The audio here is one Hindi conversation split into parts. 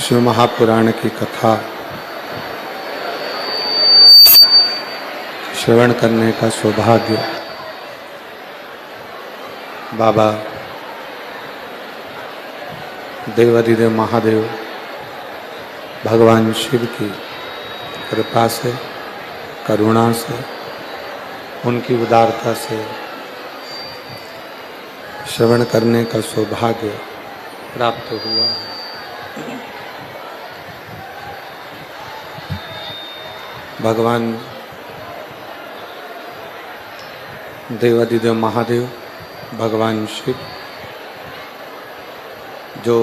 शिव महापुराण की कथा श्रवण करने का सौभाग्य बाबा देवाधिदेव महादेव भगवान शिव की कृपा से, करुणा से, उनकी उदारता से श्रवण करने का सौभाग्य प्राप्त हुआ है। भगवान देवाधिदेव महादेव भगवान शिव जो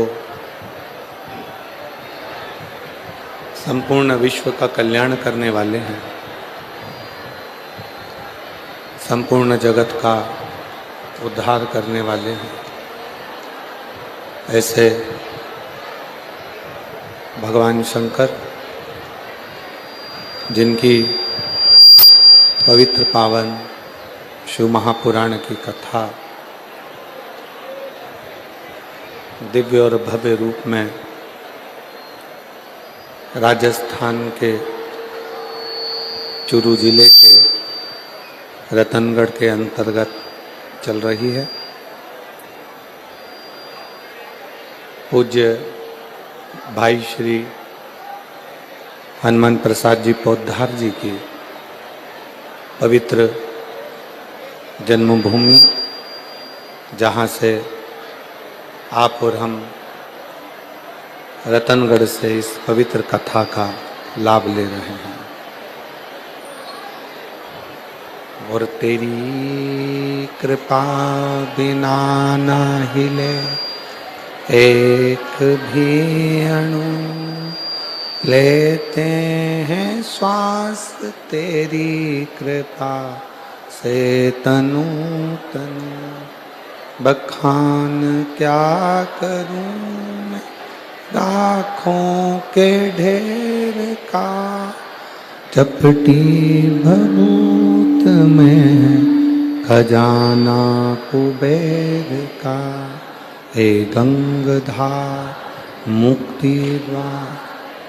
संपूर्ण विश्व का कल्याण करने वाले हैं, संपूर्ण जगत का उद्धार करने वाले हैं, ऐसे भगवान शंकर जिनकी पवित्र पावन शिव महापुराण की कथा दिव्य और भव्य रूप में राजस्थान के चूरू जिले के रतनगढ़ के अंतर्गत चल रही है। पूज्य भाई श्री हनुमान प्रसाद जी पौधार जी की पवित्र जन्मभूमि, जहाँ से आप और हम रतनगढ़ से इस पवित्र कथा का लाभ ले रहे हैं। और तेरी कृपा बिना न हिले एक भी अणु, लेते हैं श्वास तेरी कृपा से तनु तनु। बखान क्या करूं मैं लाखों के ढेर का, चपटी भभूत में खजाना कुबेर का। हे गंगधार मुक्ति द्वार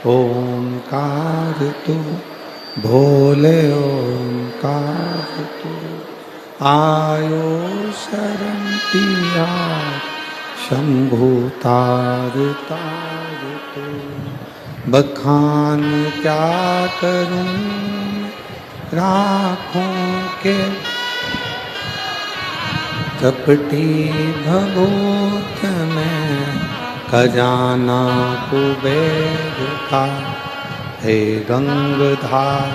ओंकार तू, भोले ओंकार तू। आयो शरण तिया शंभु तार तार तू। बखान क्या करूं राखों के, चपटी भभूत में खजाना कुबेर का। हे गंगधार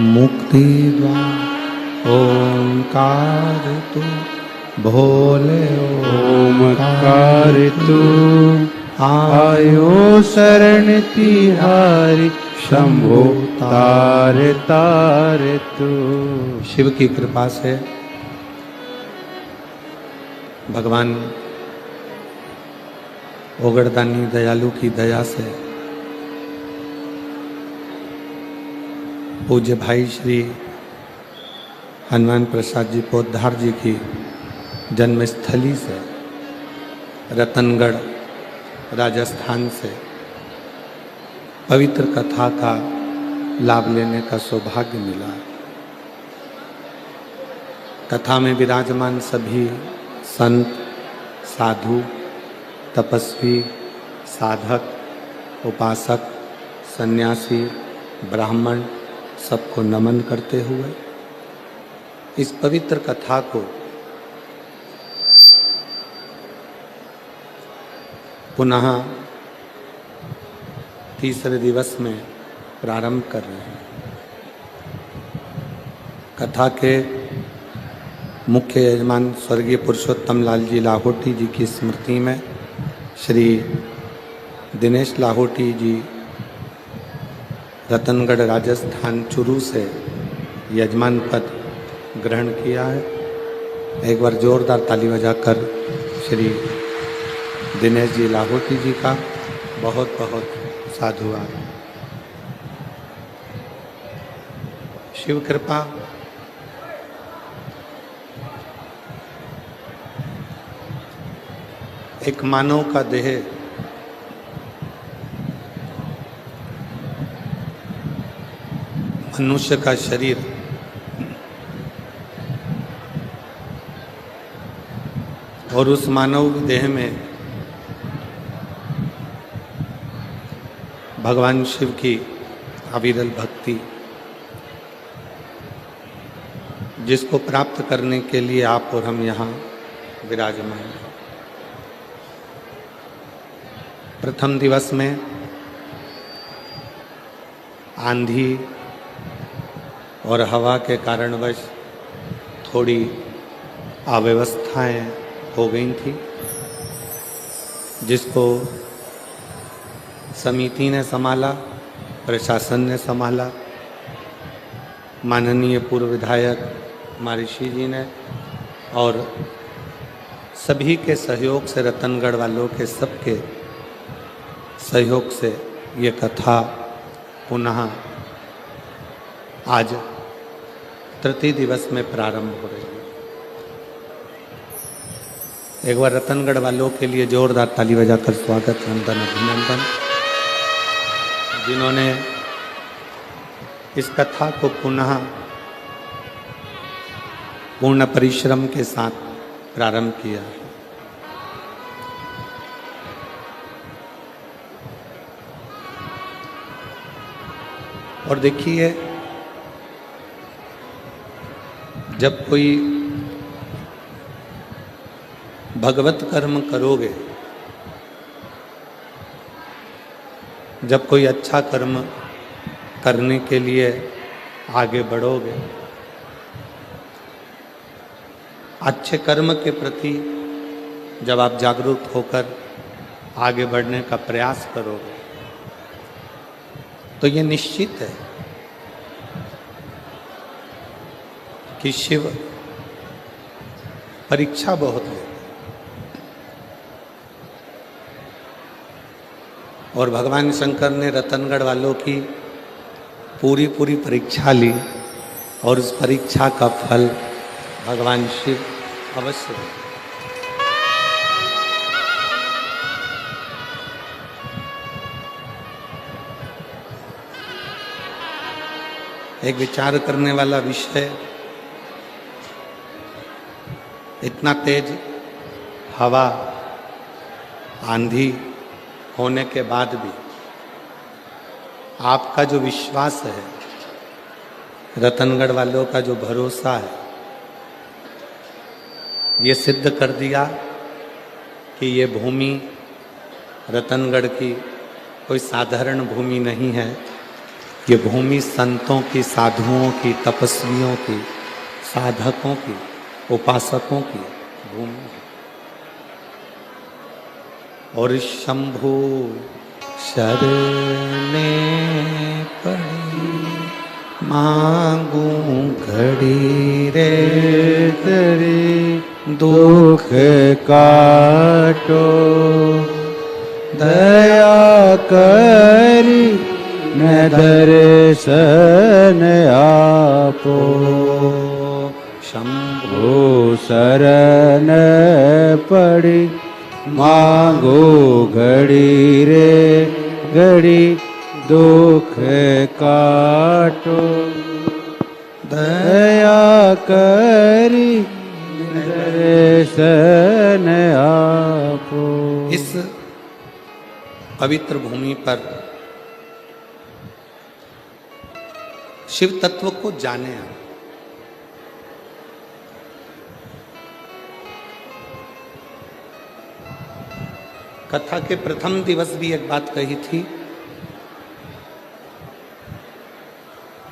मुक्ति द्वार ओंकार तू, भोले ओंकार तू। आयो शरण तिहारी शंभो तार तार तू। शिव की कृपा से, भगवान ओगड़दानी दयालु की दया से, पूज्य भाई श्री हनुमान प्रसाद जी पौधार जी की जन्मस्थली से, रतनगढ़ राजस्थान से पवित्र कथा का लाभ लेने का सौभाग्य मिला। कथा में विराजमान सभी संत, साधु, तपस्वी, साधक, उपासक, सन्यासी, ब्राह्मण सबको नमन करते हुए इस पवित्र कथा को पुनः तीसरे दिवस में प्रारंभ कर रहे हैं। कथा के मुख्य यजमान स्वर्गीय पुरुषोत्तम लाल जी लाहोटी जी की स्मृति में श्री दिनेश लाहोटी जी रतनगढ़ राजस्थान चूरू से यजमान पद ग्रहण किया है। एक बार जोरदार ताली बजाकर श्री दिनेश जी लाहोटी जी का बहुत बहुत साधुवाद। शिव कृपा एक मानव का देह मनुष्य का शरीर और उस मानव देह में भगवान शिव की अविरल भक्ति, जिसको प्राप्त करने के लिए आप और हम यहाँ विराजमान हैं। प्रथम दिवस में आंधी और हवा के कारणवश थोड़ी अव्यवस्थाएं हो गई थी, जिसको समिति ने संभाला, प्रशासन ने संभाला, माननीय पूर्व विधायक महर्षि जी ने, और सभी के सहयोग से, रतनगढ़ वालों के सबके सहयोग से ये कथा पुनः आज तृतीय दिवस में प्रारंभ हो रही है। एक बार रतनगढ़ वालों के लिए जोरदार ताली बजाकर स्वागत, वंदन, अभिनंदन, जिन्होंने इस कथा को पुनः पूर्ण परिश्रम के साथ प्रारंभ किया। और देखिए, जब कोई भगवत कर्म करोगे, जब कोई अच्छा कर्म करने के लिए आगे बढ़ोगे, अच्छे कर्म के प्रति जब आप जागरूक होकर आगे बढ़ने का प्रयास करोगे, तो ये निश्चित है कि शिव परीक्षा बहुत लेते हैं। और भगवान शंकर ने रतनगढ़ वालों की पूरी परीक्षा ली, और उस परीक्षा का फल भगवान शिव अवश्य दें। एक विचार करने वाला विषय, इतना तेज हवा, आंधी होने के बाद भी आपका जो विश्वास है, रतनगढ़ वालों का जो भरोसा है, ये सिद्ध कर दिया कि ये भूमि रतनगढ़ की कोई साधारण भूमि नहीं है। ये भूमि संतों की, साधुओं की, तपस्वियों की, साधकों की, उपासकों की भूमि है। और शंभु शरणे पड़ी मांगू घड़ी रे तेरी, दुख काटो दया करी न दर्शन आपो, शंभु शरण पड़ी मांगो घड़ी रे घड़ी, दुख काटो दया करी दर्शन आपो। इस पवित्र भूमि पर शिव तत्व को जाने। कथा के प्रथम दिवस भी एक बात कही थी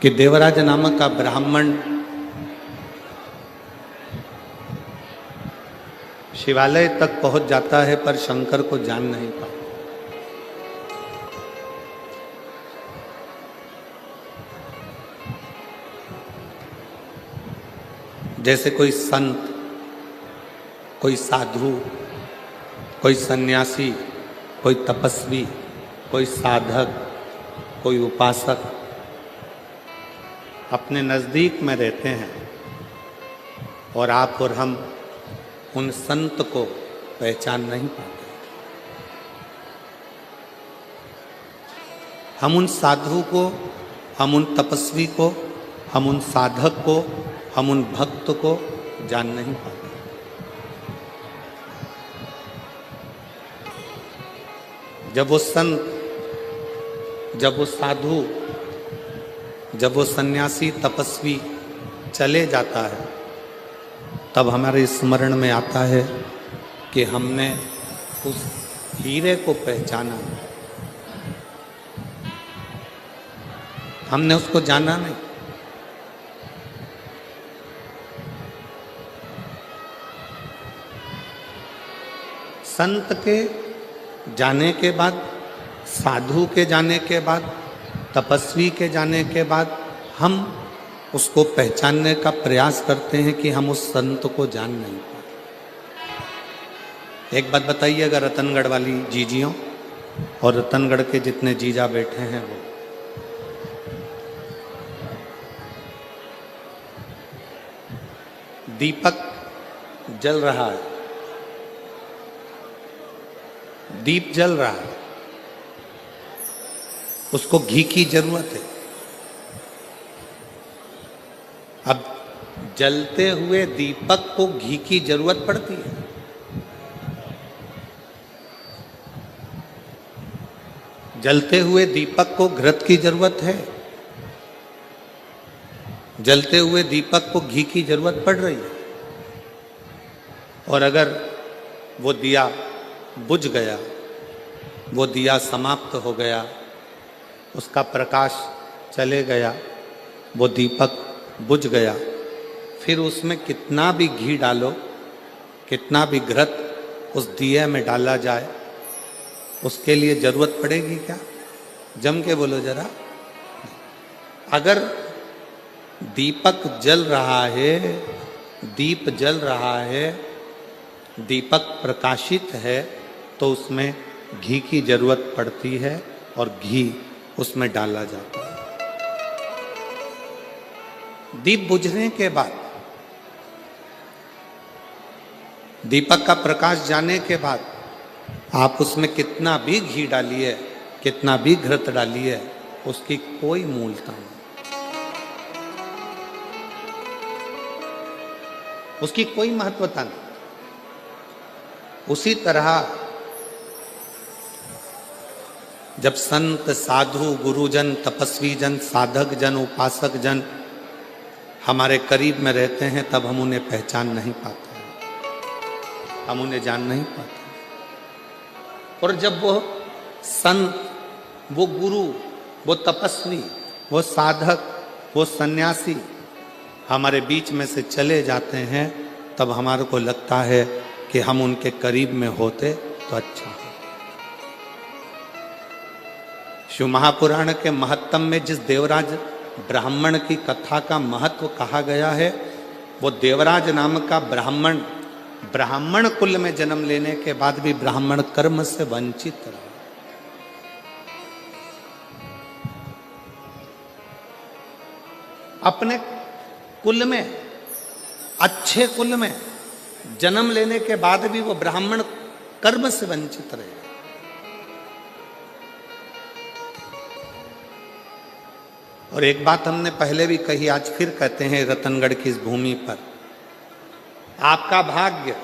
कि देवराज नामक का ब्राह्मण शिवालय तक पहुंच जाता है, पर शंकर को जान नहीं पाता। जैसे कोई संत, कोई साधु, कोई सन्यासी, कोई तपस्वी, कोई साधक, कोई उपासक अपने नज़दीक में रहते हैं, और आप और हम उन संत को पहचान नहीं पाते। हम उन साधु को, हम उन तपस्वी को, हम उन साधक को, हम उन भक्त को जान नहीं पाते। जब वो संत, जब वो साधु, जब वो सन्यासी तपस्वी चले जाता है, तब हमारे स्मरण में आता है कि हमने उस हीरे को पहचाना, हमने उसको जाना नहीं। संत के जाने के बाद, साधु के जाने के बाद, तपस्वी के जाने के बाद हम उसको पहचानने का प्रयास करते हैं कि हम उस संत को जान नहीं पाते। एक बात बताइएगा, रतनगढ़ वाली जीजियों और रतनगढ़ के जितने जीजा बैठे हैं, वो दीपक जल रहा है, दीप जल रहा है, उसको घी की जरूरत है। अब जलते हुए दीपक को घी की जरूरत पड़ती है। जलते हुए दीपक को घृत की जरूरत है, जलते हुए दीपक को घी की जरूरत पड़ रही है। और अगर वो दिया बुझ गया, वो दिया समाप्त हो गया, उसका प्रकाश चले गया, वो दीपक बुझ गया, फिर उसमें कितना भी घी डालो, कितना भी घृत उस दिए में डाला जाए, उसके लिए जरूरत पड़ेगी क्या? जम के बोलो जरा। अगर दीपक जल रहा है, दीप जल रहा है, दीपक प्रकाशित है, तो उसमें घी की जरूरत पड़ती है और घी उसमें डाला जाता है। दीप बुझने के बाद, दीपक का प्रकाश जाने के बाद आप उसमें कितना भी घी डालिए, कितना भी घृत डालिए, उसकी कोई मूलता नहीं, उसकी कोई महत्वता नहीं। उसी तरह जब संत, साधु, गुरुजन, तपस्वी जन, साधक जन, उपासक जन हमारे करीब में रहते हैं, तब हम उन्हें पहचान नहीं पाते, हम उन्हें जान नहीं पाते। और जब वो संत, वो गुरु, वो तपस्वी, वो साधक, वो सन्यासी हमारे बीच में से चले जाते हैं, तब हमारे को लगता है कि हम उनके करीब में होते तो अच्छा हो। शिव महापुराण के महत्तम में जिस देवराज ब्राह्मण की कथा का महत्व कहा गया है, वो देवराज नाम का ब्राह्मण, ब्राह्मण कुल में जन्म लेने के बाद भी ब्राह्मण कर्म से वंचित रहा। अपने कुल में, अच्छे कुल में जन्म लेने के बाद भी वो ब्राह्मण कर्म से वंचित रहे। और एक बात हमने पहले भी कही, आज फिर कहते हैं रतनगढ़ की इस भूमि पर, आपका भाग्य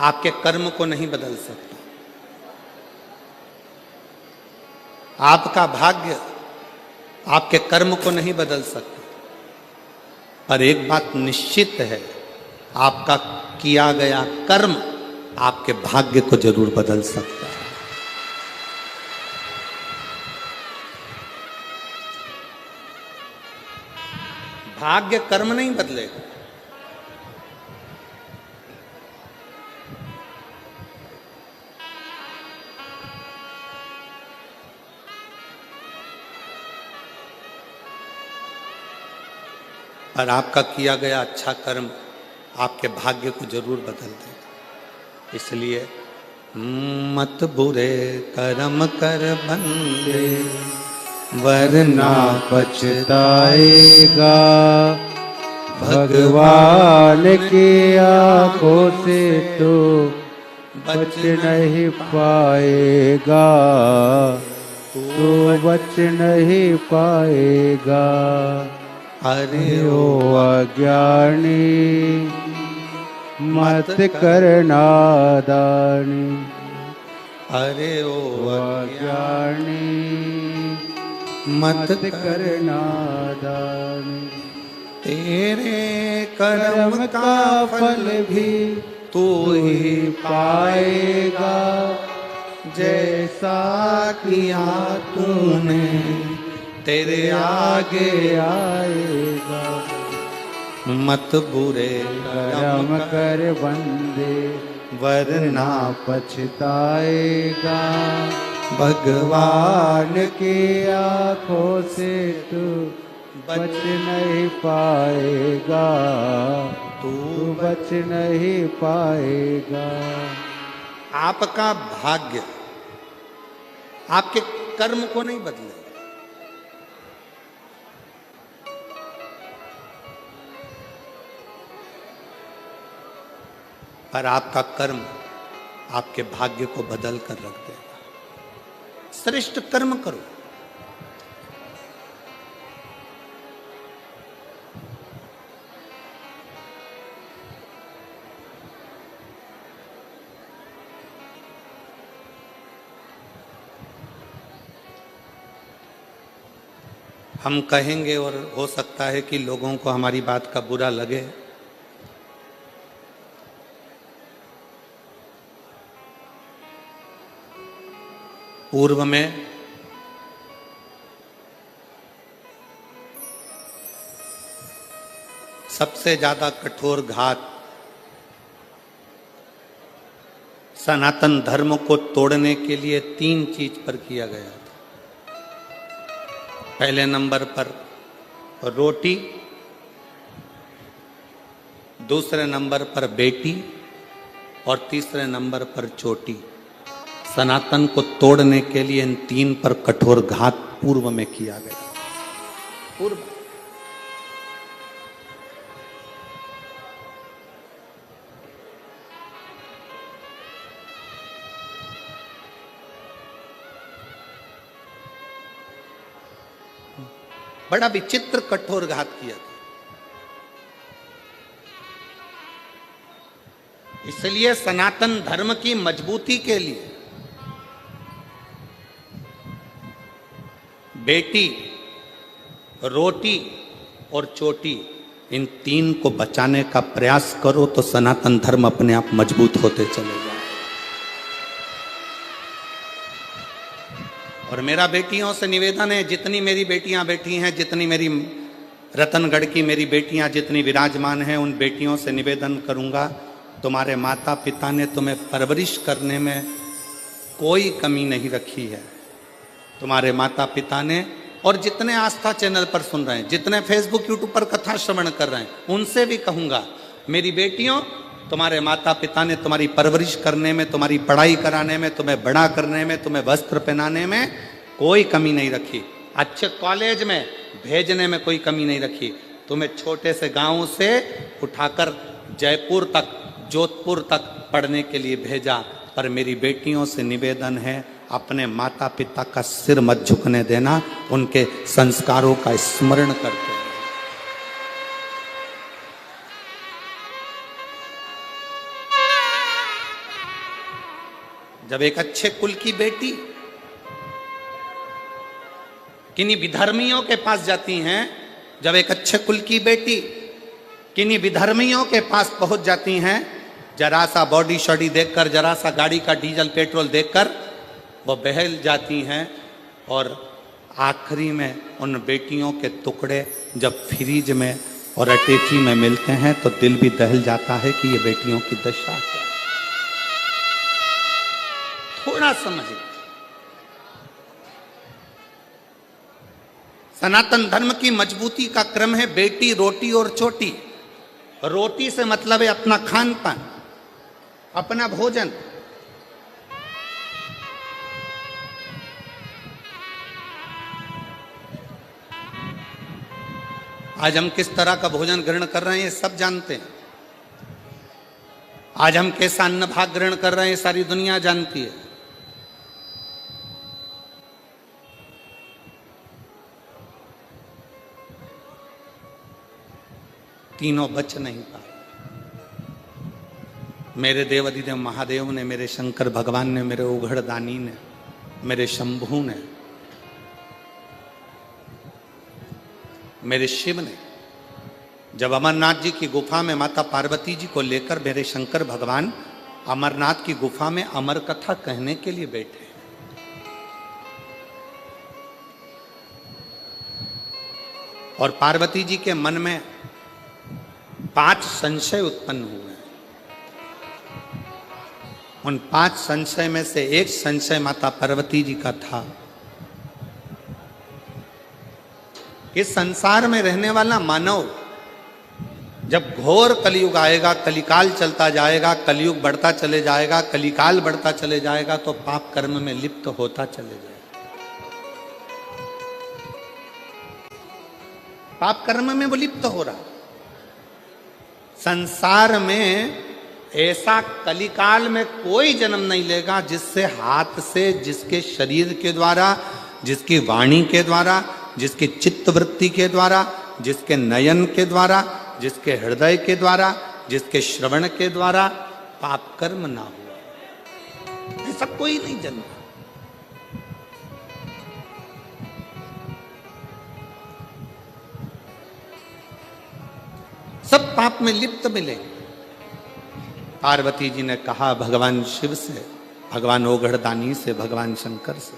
आपके कर्म को नहीं बदल सकता, आपका भाग्य आपके कर्म को नहीं बदल सकता, पर एक बात निश्चित है, आपका किया गया कर्म आपके भाग्य को जरूर बदल सकता है। भाग्य कर्म नहीं बदलेगा। पर आपका किया गया अच्छा कर्म आपके भाग्य को जरूर बदल देगा। इसलिए मत बुरे कर्म कर बंदे, वरना पछताएगा, भगवान की आंखों से तो बच नहीं पाएगा। तू बच नहीं पाएगा। अरे ओ अज्ञानी मत कर नादानी। अरे ओ अज्ञानी मत कर नादानी। तेरे कर्म का फल भी तू ही पाएगा। जैसा किया तूने तेरे आगे आएगा। मत बुरे कर्म कर बंदे वरना पछताएगा। भगवान की आंखों से तू बच नहीं पाएगा। तू बच नहीं पाएगा। आपका भाग्य आपके कर्म को नहीं बदलेगा। पर आपका कर्म आपके भाग्य को बदल कर रख देगा। श्रेष्ठ कर्म करो। हम कहेंगे और हो सकता है कि लोगों को हमारी बात का बुरा लगे। पूर्व में सबसे ज्यादा कठोर घात सनातन धर्म को तोड़ने के लिए 3 चीज पर किया गया था। पहले नंबर पर रोटी, दूसरे नंबर पर बेटी और तीसरे नंबर पर चोटी। सनातन को तोड़ने के लिए इन 3 पर कठोर घात पूर्व में किया गया। पूर्व बड़ा विचित्र कठोर घात किया था। इसलिए सनातन धर्म की मजबूती के लिए बेटी, रोटी और चोटी, इन 3 को बचाने का प्रयास करो तो सनातन धर्म अपने आप मजबूत होते चले जाए। और मेरा बेटियों से निवेदन है, जितनी मेरी बेटियां बैठी हैं, जितनी मेरी रतनगढ़ की मेरी बेटियां जितनी विराजमान हैं, उन बेटियों से निवेदन करूंगा, तुम्हारे माता पिता ने तुम्हें परवरिश करने में कोई कमी नहीं रखी है। तुम्हारे माता पिता ने, और जितने आस्था चैनल पर सुन रहे हैं, जितने फेसबुक यूट्यूब पर कथा श्रवण कर रहे हैं, उनसे भी कहूंगा, मेरी बेटियों, तुम्हारे माता पिता ने तुम्हारी परवरिश करने में, तुम्हारी पढ़ाई कराने में, तुम्हें बड़ा करने में, तुम्हें वस्त्र पहनाने में कोई कमी नहीं रखी। अच्छे कॉलेज में भेजने में कोई कमी नहीं रखी। तुम्हें छोटे से गांव से उठाकर जयपुर तक, जोधपुर तक पढ़ने के लिए भेजा। पर मेरी बेटियों से निवेदन है, अपने माता पिता का सिर मत झुकने देना, उनके संस्कारों का स्मरण करते हैं। जब एक अच्छे कुल की बेटी किन्हीं विधर्मियों के पास जाती हैं, जब एक अच्छे कुल की बेटी किन्हीं विधर्मियों के पास पहुंच जाती हैं, जरा सा बॉडी शॉडी देखकर, जरा सा गाड़ी का डीजल पेट्रोल देखकर वो बहल जाती हैं, और आखिरी में उन बेटियों के टुकड़े जब फ्रिज में और अटैची में मिलते हैं तो दिल भी दहल जाता है कि ये बेटियों की दशा है। थोड़ा समझिए, सनातन धर्म की मजबूती का क्रम है बेटी, रोटी और चोटी। रोटी से मतलब है अपना खान पान, अपना भोजन। आज हम किस तरह का भोजन ग्रहण कर रहे हैं ये सब जानते हैं। आज हम कैसा अन्न भाग ग्रहण कर रहे हैं सारी दुनिया जानती है। तीनों बच नहीं पाए। मेरे देवाधिदेव महादेव ने, मेरे शंकर भगवान ने, मेरे उघड़दानी ने, मेरे शंभू ने, मेरे शिव ने, जब अमरनाथ जी की गुफा में माता पार्वती जी को लेकर मेरे शंकर भगवान अमरनाथ की गुफा में अमर कथा कहने के लिए बैठे, और पार्वती जी के मन में 5 संशय उत्पन्न हुए। उन 5 संशय में से एक संशय माता पार्वती जी का था। इस संसार में रहने वाला मानव जब घोर कलयुग आएगा, कलिकाल चलता जाएगा, कलयुग बढ़ता चले जाएगा, कलिकाल बढ़ता चले जाएगा, तो पाप कर्म में लिप्त होता चले जाएगा। पाप कर्म में वो लिप्त हो रहा। संसार में ऐसा कलिकाल में कोई जन्म नहीं लेगा जिससे हाथ से, जिसके शरीर के द्वारा, जिसकी वाणी के द्वारा, जिसकी चित्तवृत्ति के द्वारा, जिसके नयन के द्वारा, जिसके हृदय के द्वारा, जिसके श्रवण के द्वारा पाप कर्म ना हुआ। ऐसा कोई नहीं जन्मा। सब पाप में लिप्त मिले। पार्वती जी ने कहा भगवान शिव से, भगवान ओघड़दानी से, भगवान शंकर से,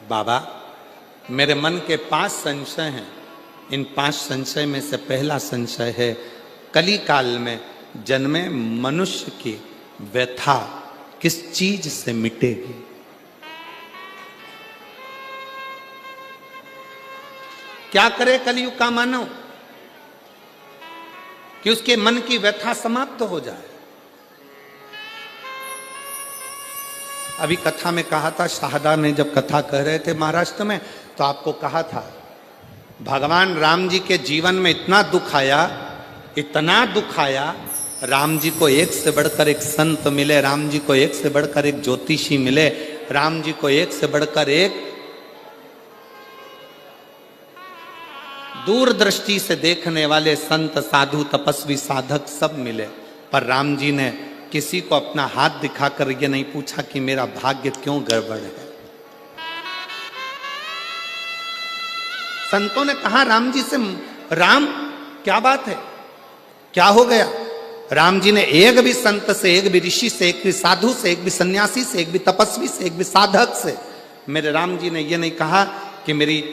बाबा मेरे मन के 5 संशय हैं। इन 5 संशय में से पहला संशय है, कलिकाल में जन्मे मनुष्य की व्यथा किस चीज से मिटेगी। क्या करे कलयुग का मानव कि उसके मन की व्यथा समाप्त हो जाए। अभी कथा में कहा था, शाहदा ने जब कथा कह रहे थे महाराष्ट्र में, तो आपको कहा था भगवान राम जी के जीवन में इतना दुख आया, इतना दुख आया। राम जी को एक से बढ़कर एक संत मिले, राम जी को एक से बढ़कर एक ज्योतिषी मिले, राम जी को एक से बढ़कर एक दूरदृष्टि से देखने वाले संत, साधु, तपस्वी, साधक सब मिले। पर राम जी ने किसी को अपना हाथ दिखाकर ये नहीं पूछा कि मेरा भाग्य क्यों गड़बड़ है। संतों ने कहा राम जी से, राम क्या बात है, क्या हो गया। राम जी ने एक भी संत से, एक भी ऋषि से, एक भी साधु से, एक भी सन्यासी से, एक भी तपस्वी से, एक भी साधक से, मेरे राम जी ने ये नहीं कहा कि मेरी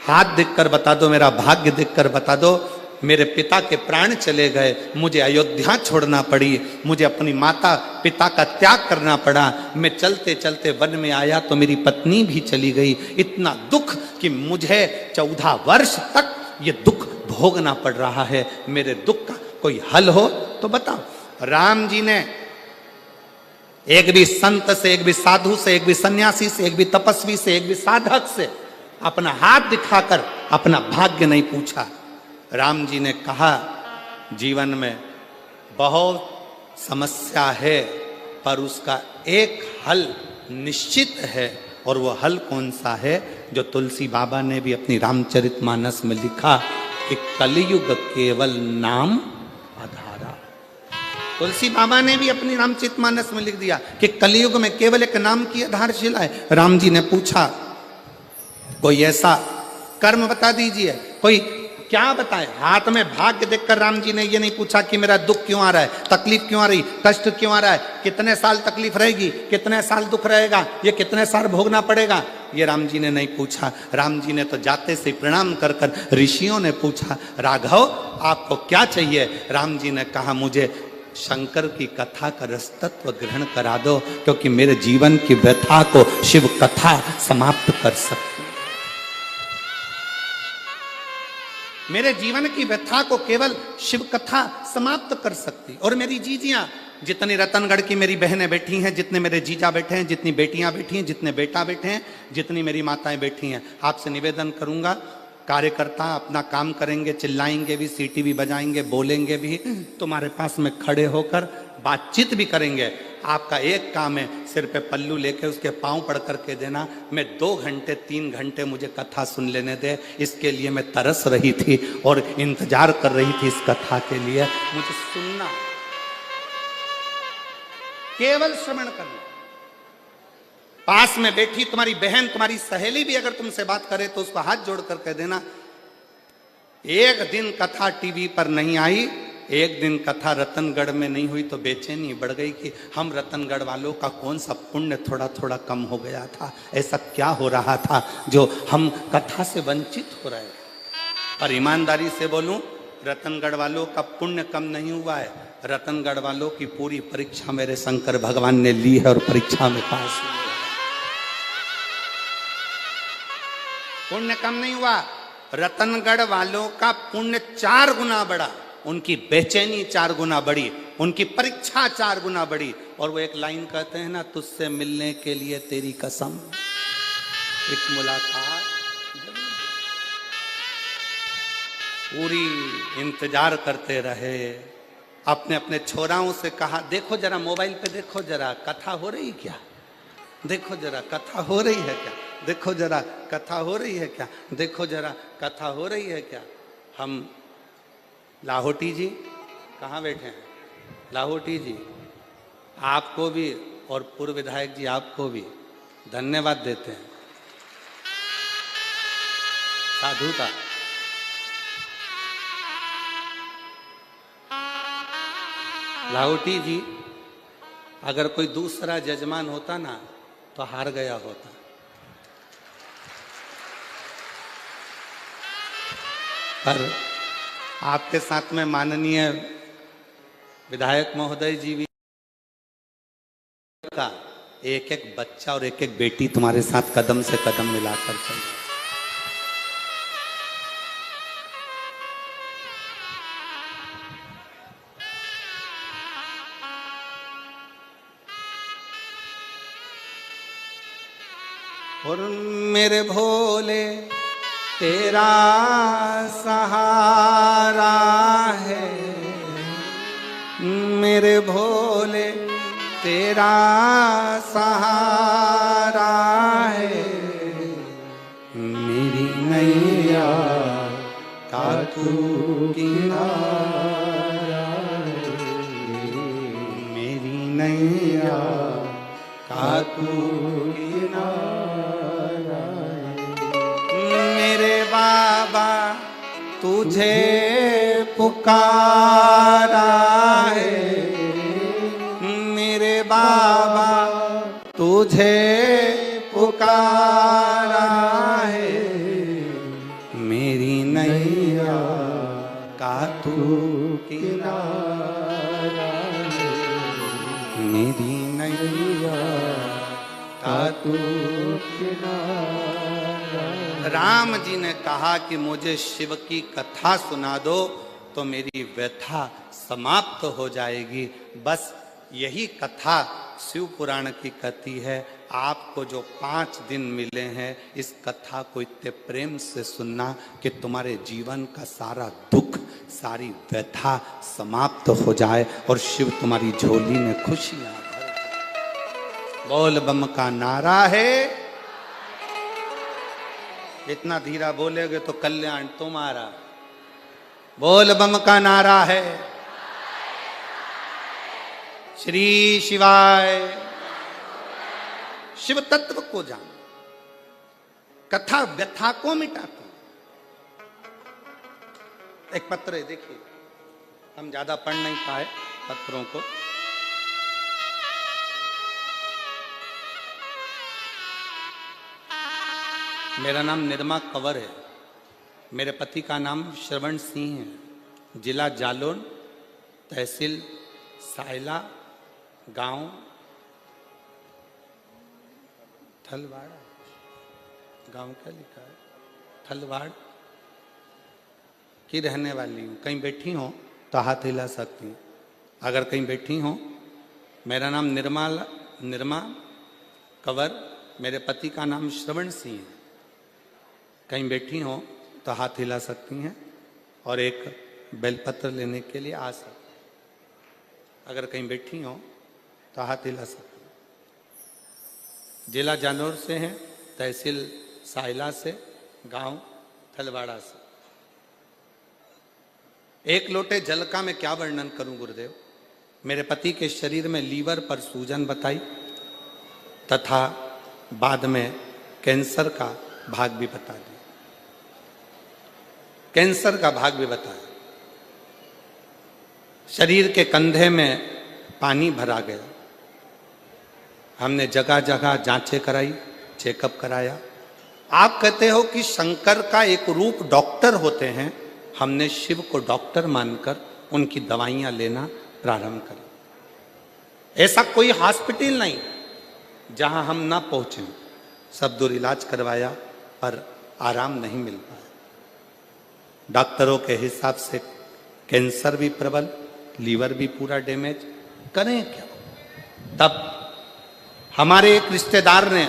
हाथ देखकर बता दो, मेरा भाग्य देखकर बता दो। मेरे पिता के प्राण चले गए, मुझे अयोध्या छोड़ना पड़ी, मुझे अपनी माता पिता का त्याग करना पड़ा, मैं चलते चलते वन में आया तो मेरी पत्नी भी चली गई। इतना दुख कि मुझे 14 वर्ष तक ये दुख भोगना पड़ रहा है। मेरे दुख का कोई हल हो तो बताओ। राम जी ने एक भी संत से, एक भी साधु से, एक भी सन्यासी से, एक भी तपस्वी से, एक भी साधक से अपना हाथ दिखाकर अपना भाग्य नहीं पूछा। राम जी ने कहा जीवन में बहुत समस्या है, पर उसका एक हल निश्चित है। और वो हल कौन सा है, जो तुलसी बाबा ने भी अपनी रामचरितमानस में लिखा कि कलयुग केवल नाम आधारा। तुलसी बाबा ने भी अपनी रामचरितमानस में लिख दिया कि कलयुग में केवल एक नाम की आधारशिला है। राम जी ने पूछा कोई ऐसा कर्म बता दीजिए, कोई क्या बताए। हाथ में भाग्य देखकर राम जी ने ये नहीं पूछा कि मेरा दुख क्यों आ रहा है, तकलीफ क्यों आ रही, कष्ट क्यों आ रहा है, कितने साल तकलीफ रहेगी, कितने साल दुख रहेगा, ये कितने साल भोगना पड़ेगा, ये राम जी ने नहीं पूछा। राम जी ने तो जाते से प्रणाम कर कर ऋषियों ने पूछा, राघव आपको क्या चाहिए। राम जी ने कहा मुझे शंकर की कथा का रसतत्व ग्रहण करा दो, क्योंकि मेरे जीवन की व्यथा को शिव कथा समाप्त कर सकती, मेरे जीवन की व्यथा को केवल शिव कथा समाप्त कर सकती। और मेरी जीजियां, जितनी रतनगढ़ की मेरी बहनें बैठी हैं, जितने मेरे जीजा बैठे हैं, जितनी बेटियां बैठी हैं, जितने बेटा बैठे हैं, जितनी मेरी माताएं बैठी हैं, आपसे निवेदन करूंगा कार्यकर्ता अपना काम करेंगे, चिल्लाएंगे भी, सीटी भी बजाएंगे, बोलेंगे भी, तुम्हारे पास में खड़े होकर बातचीत भी करेंगे। आपका एक काम है, सिर पे पल्लू लेके उसके पांव पड़ करके देना, मैं 2 घंटे 3 घंटे मुझे कथा सुन लेने दे, इसके लिए मैं तरस रही थी और इंतजार कर रही थी इस कथा के लिए, मुझे सुनना, केवल श्रवण करना। पास में बैठी तुम्हारी बहन, तुम्हारी सहेली भी अगर तुमसे बात करे तो उसको हाथ जोड़ कर कह देना, एक दिन कथा टीवी पर नहीं आई, एक दिन कथा रतनगढ़ में नहीं हुई तो बेचैनी बढ़ गई कि हम रतनगढ़ वालों का कौन सा पुण्य थोड़ा थोड़ा कम हो गया था, ऐसा क्या हो रहा था जो हम कथा से वंचित हो रहे। पर ईमानदारी से बोलूं, रतनगढ़ वालों का पुण्य कम नहीं हुआ है, रतनगढ़ वालों की पूरी परीक्षा मेरे शंकर भगवान ने ली है और परीक्षा में पास हुए। पुण्य कम नहीं हुआ, रतनगढ़ वालों का पुण्य 4 गुना बढ़ा, उनकी बेचैनी 4 गुना बढ़ी, उनकी परीक्षा 4 गुना बढ़ी। और वो एक लाइन कहते हैं ना, तुझसे मिलने के लिए तेरी कसम, एक मुलाकात पूरी इंतजार करते रहे। अपने अपने छोराओं से कहा, देखो जरा मोबाइल पे, देखो जरा कथा हो रही क्या, देखो जरा कथा हो रही है क्या, देखो जरा कथा हो रही है क्या, देखो जरा कथा हो रही है क्या। हम लाहौटी जी कहाँ बैठे हैं, लाहौटी जी आपको भी और पूर्व विधायक जी आपको भी धन्यवाद देते हैं, साधु का। लाहौटी जी, अगर कोई दूसरा जजमान होता ना तो हार गया होता। पर आपके साथ में माननीय विधायक महोदय जी भी का एक एक बच्चा और एक एक बेटी तुम्हारे साथ कदम से कदम मिलाकर चल रहे। और मेरे भोले तेरा सहारा है, मेरे भोले तेरा सहारा है, मेरी नैया का तू किनारा है, मेरी नैया का तू किनारा। मेरे बाबा तुझे पुकारा है, मेरे बाबा तुझे पुकारा है, मेरी नैया का तू किनारा है, मेरी नैया का तू किनारा। राम जी ने कहा कि मुझे शिव की कथा सुना दो तो मेरी व्यथा समाप्त हो जाएगी। बस यही कथा शिव पुराण की कथी है। आपको जो 5 दिन मिले हैं, इस कथा को इतने प्रेम से सुनना कि तुम्हारे जीवन का सारा दुख, सारी व्यथा समाप्त हो जाए और शिव तुम्हारी झोली में खुशियां भर दे। बोल बम का नारा है, इतना धीरा बोलेगे तो कल्याण तुम्हारा। बोल बम का नारा है, श्री शिवाय। शिव तत्व को जान, कथा व्यथा को मिटाती। एक पत्र है, देखिए, हम ज्यादा पढ़ नहीं पाए पत्रों को। मेरा नाम निर्मा कंवर है, मेरे पति का नाम श्रवण सिंह है, जिला जालौन, तहसील सायला, गांव थलवाड़। गांव क्या लिखा है? थलवाड़ की रहने वाली हूँ। कहीं बैठी हो तो हाथ हिला सकती हूँ अगर कहीं बैठी हो। मेरा नाम निर्मा कंवर, मेरे पति का नाम श्रवण सिंह है। कहीं बैठी हो तो हाथ हिला सकती हैं और एक बेलपत्र लेने के लिए आ सकती हैं। अगर कहीं बैठी हो तो हाथ हिला सकती हैं। जिला जालौर से हैं, तहसील साइला से, गांव थलवाड़ा से। एक लोटे जल का मैं क्या वर्णन करूं गुरुदेव। मेरे पति के शरीर में लीवर पर सूजन बताई तथा बाद में कैंसर का भाग भी बता दिया। कैंसर का भाग भी बताया। शरीर के कंधे में पानी भरा गया। हमने जगह जगह जांचें कराई, चेकअप कराया। आप कहते हो कि शंकर का एक रूप डॉक्टर होते हैं, हमने शिव को डॉक्टर मानकर उनकी दवाइयां लेना प्रारंभ करी। ऐसा कोई हॉस्पिटल नहीं जहां हम ना पहुंचे। सब दूर इलाज करवाया पर आराम नहीं मिल पाया। डॉक्टरों के हिसाब से कैंसर भी प्रबल, लीवर भी पूरा डैमेज। करें क्या। तब हमारे एक रिश्तेदार ने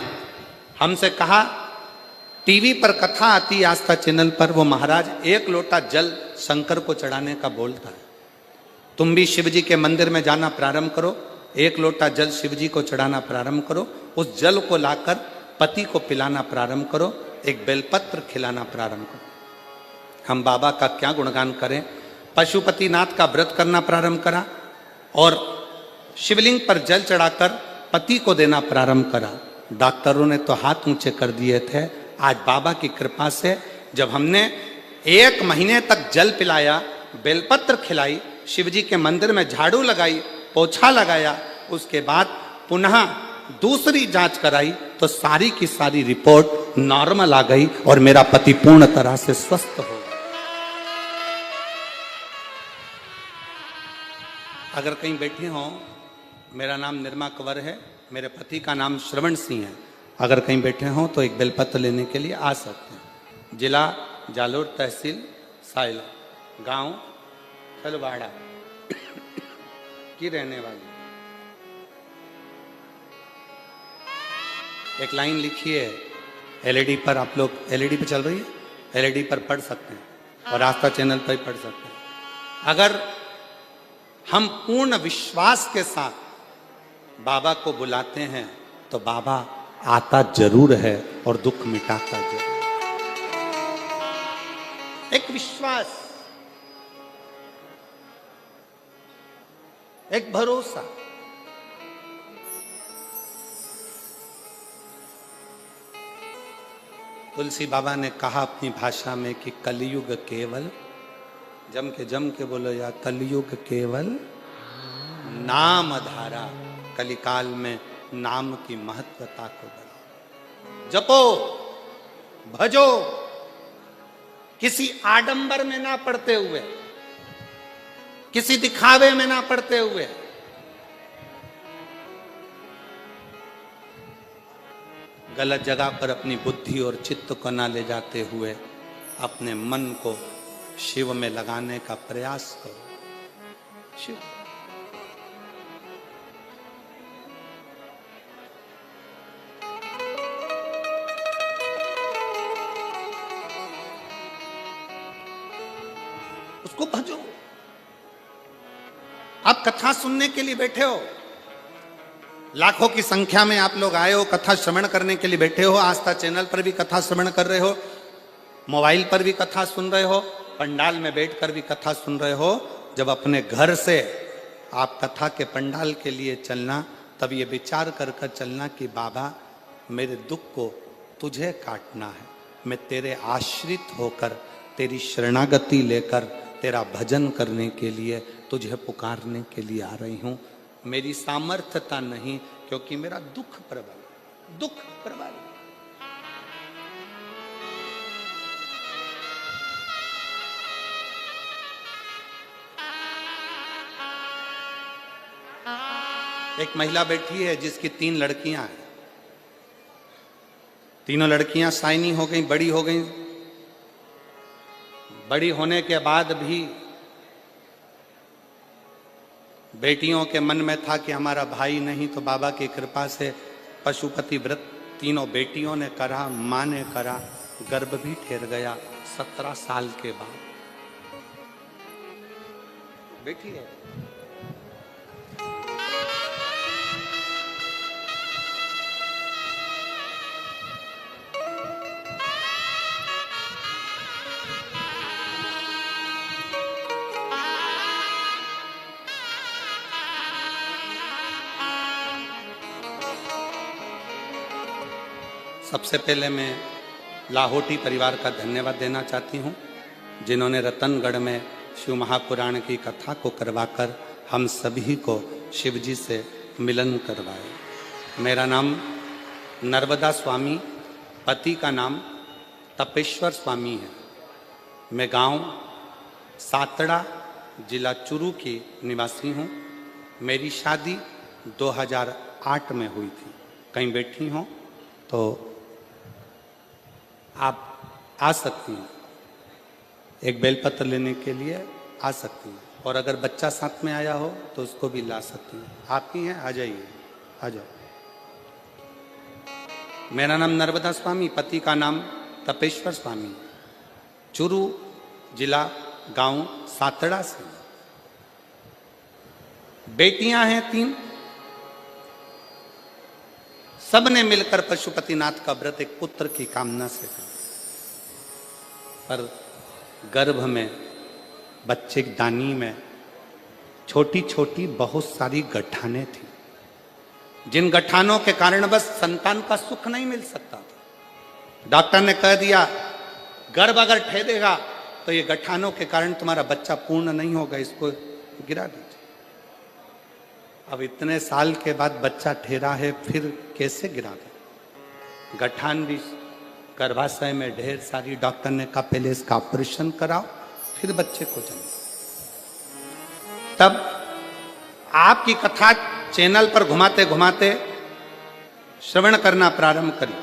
हमसे कहा, टीवी पर कथा आती है आस्था चैनल पर, वो महाराज एक लोटा जल शंकर को चढ़ाने का बोलता है। तुम भी शिव जी के मंदिर में जाना प्रारंभ करो, एक लोटा जल शिव जी को चढ़ाना प्रारंभ करो, उस जल को लाकर पति को पिलाना प्रारंभ करो, एक बेलपत्र खिलाना प्रारंभ करो। हम बाबा का क्या गुणगान करें। पशुपतिनाथ का व्रत करना प्रारंभ करा और शिवलिंग पर जल चढ़ाकर पति को देना प्रारंभ करा। डॉक्टरों ने तो हाथ ऊंचे कर दिए थे। आज बाबा की कृपा से जब हमने 1 महीने तक जल पिलाया, बेलपत्र खिलाई, शिवजी के मंदिर में झाड़ू लगाई, पोछा लगाया, उसके बाद पुनः दूसरी जांच कराई तो सारी की सारी रिपोर्ट नॉर्मल आ गई और मेरा पति पूर्ण तरह से स्वस्थ हो गया। अगर कहीं बैठे हो, मेरा नाम निर्मा कंवर है, मेरे पति का नाम श्रवण सिंह है। अगर कहीं बैठे हो तो एक बेलपत्र लेने के लिए आ सकते हैं। जिला जालौर, तहसील साइला, गांव थलवाड़ा की रहने वाली। एक लाइन लिखी है एलईडी पर, आप लोग एलईडी पे चल रही है, एलईडी पर पढ़ सकते हैं और आस्था चैनल पर भी पढ़ सकते हैं। अगर हम पूर्ण विश्वास के साथ बाबा को बुलाते हैं तो बाबा आता जरूर है और दुख मिटाता जरूर। एक विश्वास, एक भरोसा। तुलसी बाबा ने कहा अपनी भाषा में कि कलयुग केवल, जम के बोलो या, कलयुग केवल नाम धारा। कलिकाल में नाम की महत्वता को बढ़ाओ, जपो, भजो, किसी आडंबर में ना पड़ते हुए, किसी दिखावे में ना पड़ते हुए। गलत जगह पर अपनी बुद्धि और चित्त को ना ले जाते हुए अपने मन को शिव में लगाने का प्रयास करो। शिव उसको भजो। आप कथा सुनने के लिए बैठे हो, लाखों की संख्या में आप लोग आए हो, कथा श्रवण करने के लिए बैठे हो। आस्था चैनल पर भी कथा श्रवण कर रहे हो, मोबाइल पर भी कथा सुन रहे हो, पंडाल में बैठकर भी कथा सुन रहे हो। जब अपने घर से आप कथा के पंडाल के लिए चलना, तब ये विचार कर कर चलना कि बाबा मेरे दुख को तुझे काटना है, मैं तेरे आश्रित होकर, तेरी शरणागति लेकर, तेरा भजन करने के लिए, तुझे पुकारने के लिए आ रही हूं। मेरी सामर्थ्यता नहीं, क्योंकि मेरा दुख प्रबल, दुख प्रबल। एक महिला बैठी है जिसकी 3 लड़कियां हैं। तीनों लड़कियां शाइनी हो गई, बड़ी हो गई। बड़ी होने के बाद भी बेटियों के मन में था कि हमारा भाई नहीं, तो बाबा की कृपा से पशुपति व्रत तीनों बेटियों ने करा, माँ ने करा, गर्भ भी ठहर गया 17 साल के बाद। बैठिए। सबसे पहले मैं लाहोटी परिवार का धन्यवाद देना चाहती हूँ, जिन्होंने रतनगढ़ में शिव महापुराण की कथा को करवाकर हम सभी को शिव जी से मिलन करवाया। मेरा नाम नर्मदा स्वामी, पति का नाम तपेश्वर स्वामी है। मैं गांव सातड़ा, जिला चुरू की निवासी हूँ। मेरी शादी 2008 में हुई थी। कहीं बैठी हों तो आप आ सकती हैं, एक बेलपत्र लेने के लिए आ सकती हैं, और अगर बच्चा साथ में आया हो तो उसको भी ला सकती हैं। आप ही हैं, आ जाइए, आ जाओ। मेरा नाम नर्मदा स्वामी, पति का नाम तपेश्वर स्वामी, चुरू जिला गांव सातड़ा से। बेटियां हैं 3। सबने मिलकर पशुपतिनाथ का व्रत एक पुत्र की कामना से किया, पर गर्भ में बच्चे दानी में छोटी छोटी बहुत सारी गठानें थी, जिन गठानों के कारण बस संतान का सुख नहीं मिल सकता था। डॉक्टर ने कह दिया गर्भ अगर ठहरेगा तो ये गठानों के कारण तुम्हारा बच्चा पूर्ण नहीं होगा, इसको गिरा दीजिए। अब इतने साल के बाद बच्चा ठहरा है, फिर कैसे गिरा दे? गठान भी गर्भाशय में ढेर सारी। डॉक्टर ने कहा पहले इसका ऑपरेशन कराओ, फिर बच्चे को जन्म। तब आपकी कथा चैनल पर घुमाते घुमाते श्रवण करना प्रारंभ करी,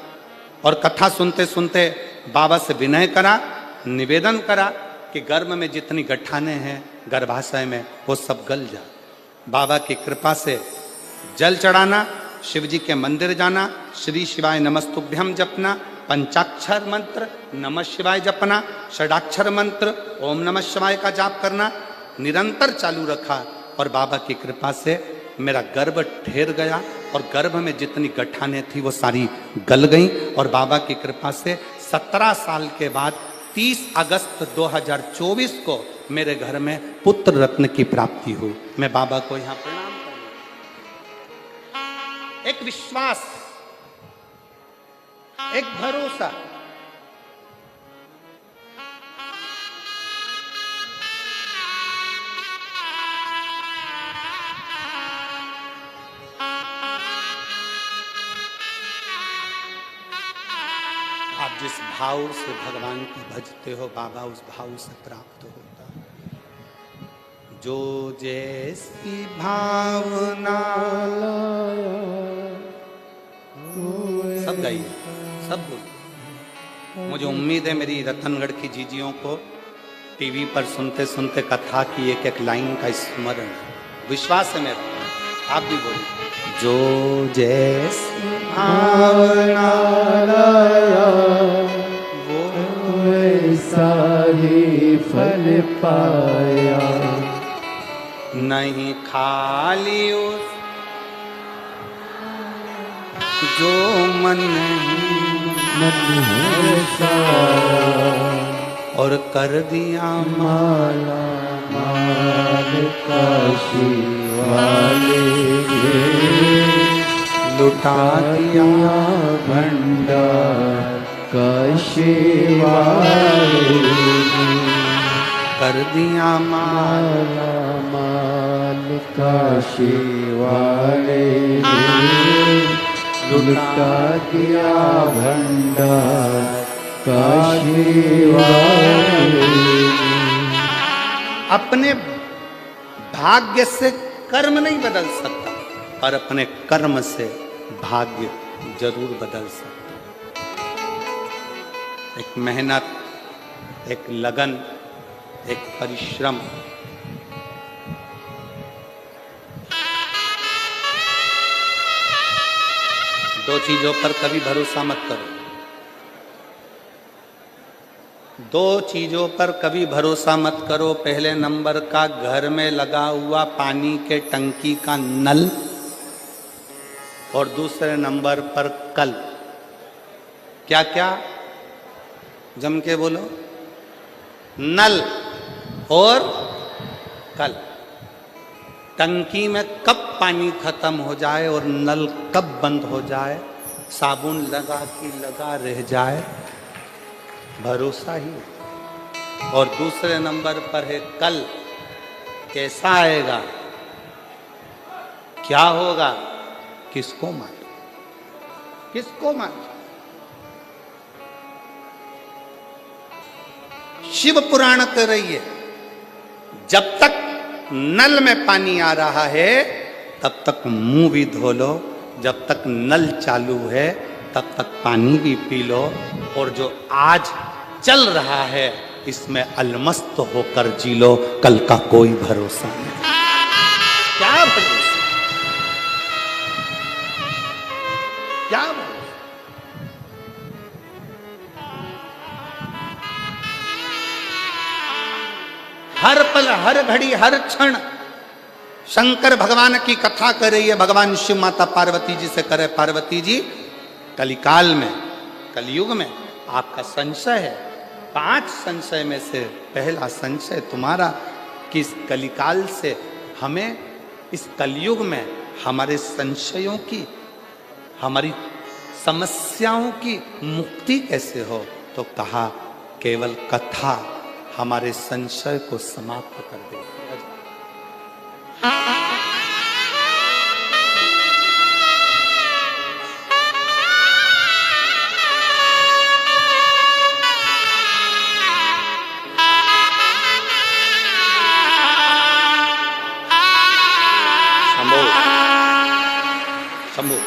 और कथा सुनते सुनते बाबा से विनय करा, निवेदन करा कि गर्भ में जितनी गठाने हैं गर्भाशय में वो सब गल जाए। बाबा की कृपा से जल चढ़ाना, शिव जी के मंदिर जाना, श्री शिवाय नमस्तुभ्यम जपना, पंचाक्षर मंत्र नमः शिवाय जपना, षडाक्षर मंत्र ओम नमः शिवाय का जाप करना निरंतर चालू रखा, और बाबा की कृपा से मेरा गर्भ ठहर गया, और गर्भ में जितनी गठानें थी वो सारी गल गईं, और बाबा की कृपा से 17 साल के बाद 30 अगस्त 2024 को मेरे घर में पुत्र रत्न की प्राप्ति हुई। मैं बाबा को यहां प्रणाम करता हूं। एक विश्वास, एक भरोसा, आप जिस भाव से भगवान को भजते हो, बाबा उस भाव से प्राप्त होता है। जो जैसी भावना, सब गाइए, सब बोलिए। मुझे उम्मीद है मेरी रतनगढ़ की जीजियों को टीवी पर सुनते सुनते कथा की एक एक लाइन का स्मरण है। विश्वास है मेरा, आप भी बोलिए। जो जैसी भावना वो वैसा ही फल पाया, नहीं खाली उस जो मन है सारा, और कर दिया माला माल काशी वाले लुटा दिया भंडार काशी वाले, कर दिया माला माल काशी वाले लुटा दिया भंडार काशी वाले। अपने भाग्य से कर्म नहीं बदल सकता, और अपने कर्म से भाग्य जरूर बदल सकता। एक मेहनत, एक लगन, एक परिश्रम, दो चीजों पर कभी भरोसा मत करो। दो चीजों पर कभी भरोसा मत करो। पहले नंबर का घर में लगा हुआ पानी के टंकी का नल, और दूसरे नंबर पर कल। क्या क्या? जम के बोलो। नल और कल। टंकी में कब पानी खत्म हो जाए और नल कब बंद हो जाए, साबुन लगा कि लगा रह जाए, भरोसा ही। और दूसरे नंबर पर है कल। कैसा आएगा, क्या होगा, किसको मालूम, किसको मालूम। शिव पुराण कह रही है, जब तक नल में पानी आ रहा है तब तक मुंह भी धो लो, जब तक नल चालू है तब तक पानी भी पी लो, और जो आज चल रहा है इसमें अलमस्त होकर जी लो, कल का कोई भरोसा नहीं। क्या भरोसा, क्या भरोसा। हर पल, हर घड़ी, हर क्षण शंकर भगवान की कथा कर रही है। भगवान शिव माता पार्वती जी से करे, पार्वती जी कलिकाल में, कलयुग में आपका संशय है। 5 संशय में से पहला संशय तुम्हारा कि इस कलिकाल से हमें, इस कलयुग में हमारे संशयों की, हमारी समस्याओं की मुक्ति कैसे हो। तो कहा केवल कथा हमारे संशय को समाप्त कर देती है। शंभो, शंभो।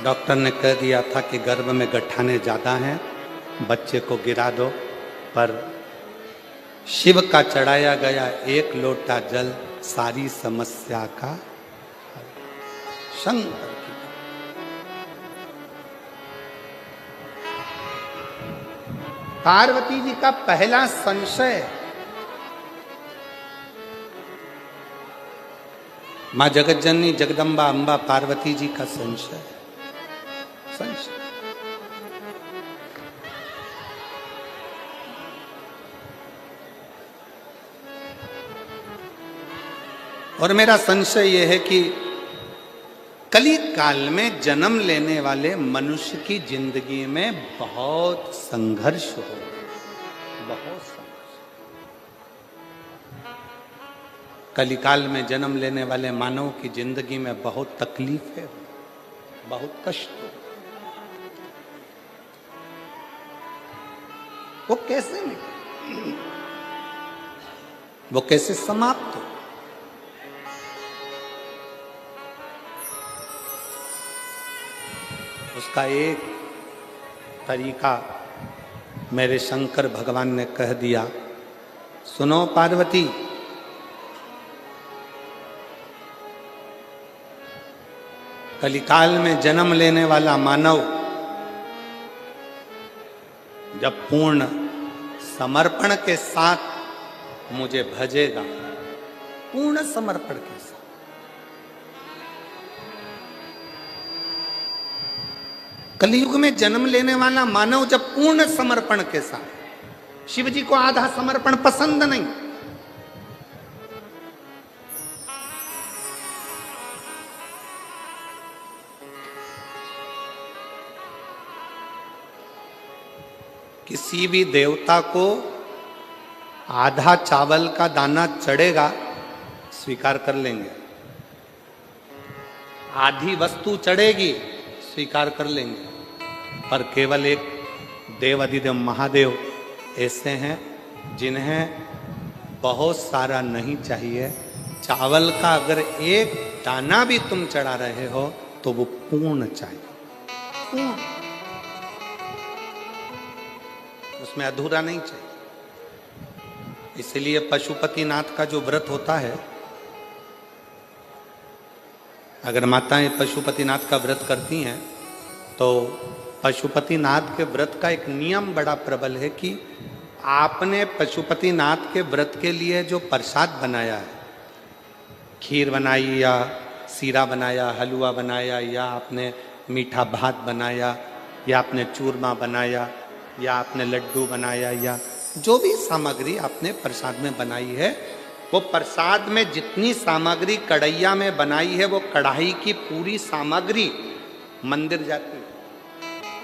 डॉक्टर ने कह दिया था कि गर्भ में गठाने ज़्यादा हैं, बच्चे को गिरा दो, पर शिव का चढ़ाया गया 1 लोटा जल सारी समस्या का हल। शंकर की पार्वती जी का पहला संशय, मां जगतजननी जगदम्बा अंबा पार्वती जी का संशय, संशय। और मेरा संशय यह है कि कली काल में जन्म लेने वाले मनुष्य की जिंदगी में बहुत संघर्ष हो, बहुत संघर्ष। कलिकाल में जन्म लेने वाले मानव की जिंदगी में बहुत तकलीफें, बहुत कष्ट हो। वो कैसे निकले, वो कैसे समाप्त हो। उसका एक तरीका मेरे शंकर भगवान ने कह दिया, सुनो पार्वती, कलिकाल में जन्म लेने वाला मानव जब पूर्ण समर्पण के साथ मुझे भजेगा, पूर्ण समर्पण के साथ, कलयुग में जन्म लेने वाला मानव जब पूर्ण समर्पण के साथ, शिव जी को आधा समर्पण पसंद नहीं, किसी भी देवता को आधा चावल का दाना चढ़ेगा, स्वीकार कर लेंगे, आधी वस्तु चढ़ेगी स्वीकार कर लेंगे, पर केवल एक देव अधिदेव महादेव ऐसे हैं जिन्हें बहुत सारा नहीं चाहिए। चावल का अगर एक दाना भी तुम चढ़ा रहे हो तो वो पूर्ण चाहिए, पूर्ण, उसमें अधूरा नहीं चाहिए। इसलिए पशुपतिनाथ का जो व्रत होता है, अगर माताएं पशुपतिनाथ का व्रत करती हैं तो पशुपतिनाथ के व्रत का एक नियम बड़ा प्रबल है कि आपने पशुपतिनाथ के व्रत के लिए जो प्रसाद बनाया है, खीर बनाई या सीरा बनाया, हलवा बनाया, या आपने मीठा भात बनाया, या आपने चूरमा बनाया, या आपने लड्डू बनाया, या जो भी सामग्री आपने प्रसाद में बनाई है, वो प्रसाद में जितनी सामग्री कढ़ैया में बनाई है, वो कढ़ाई की पूरी सामग्री मंदिर जाती है।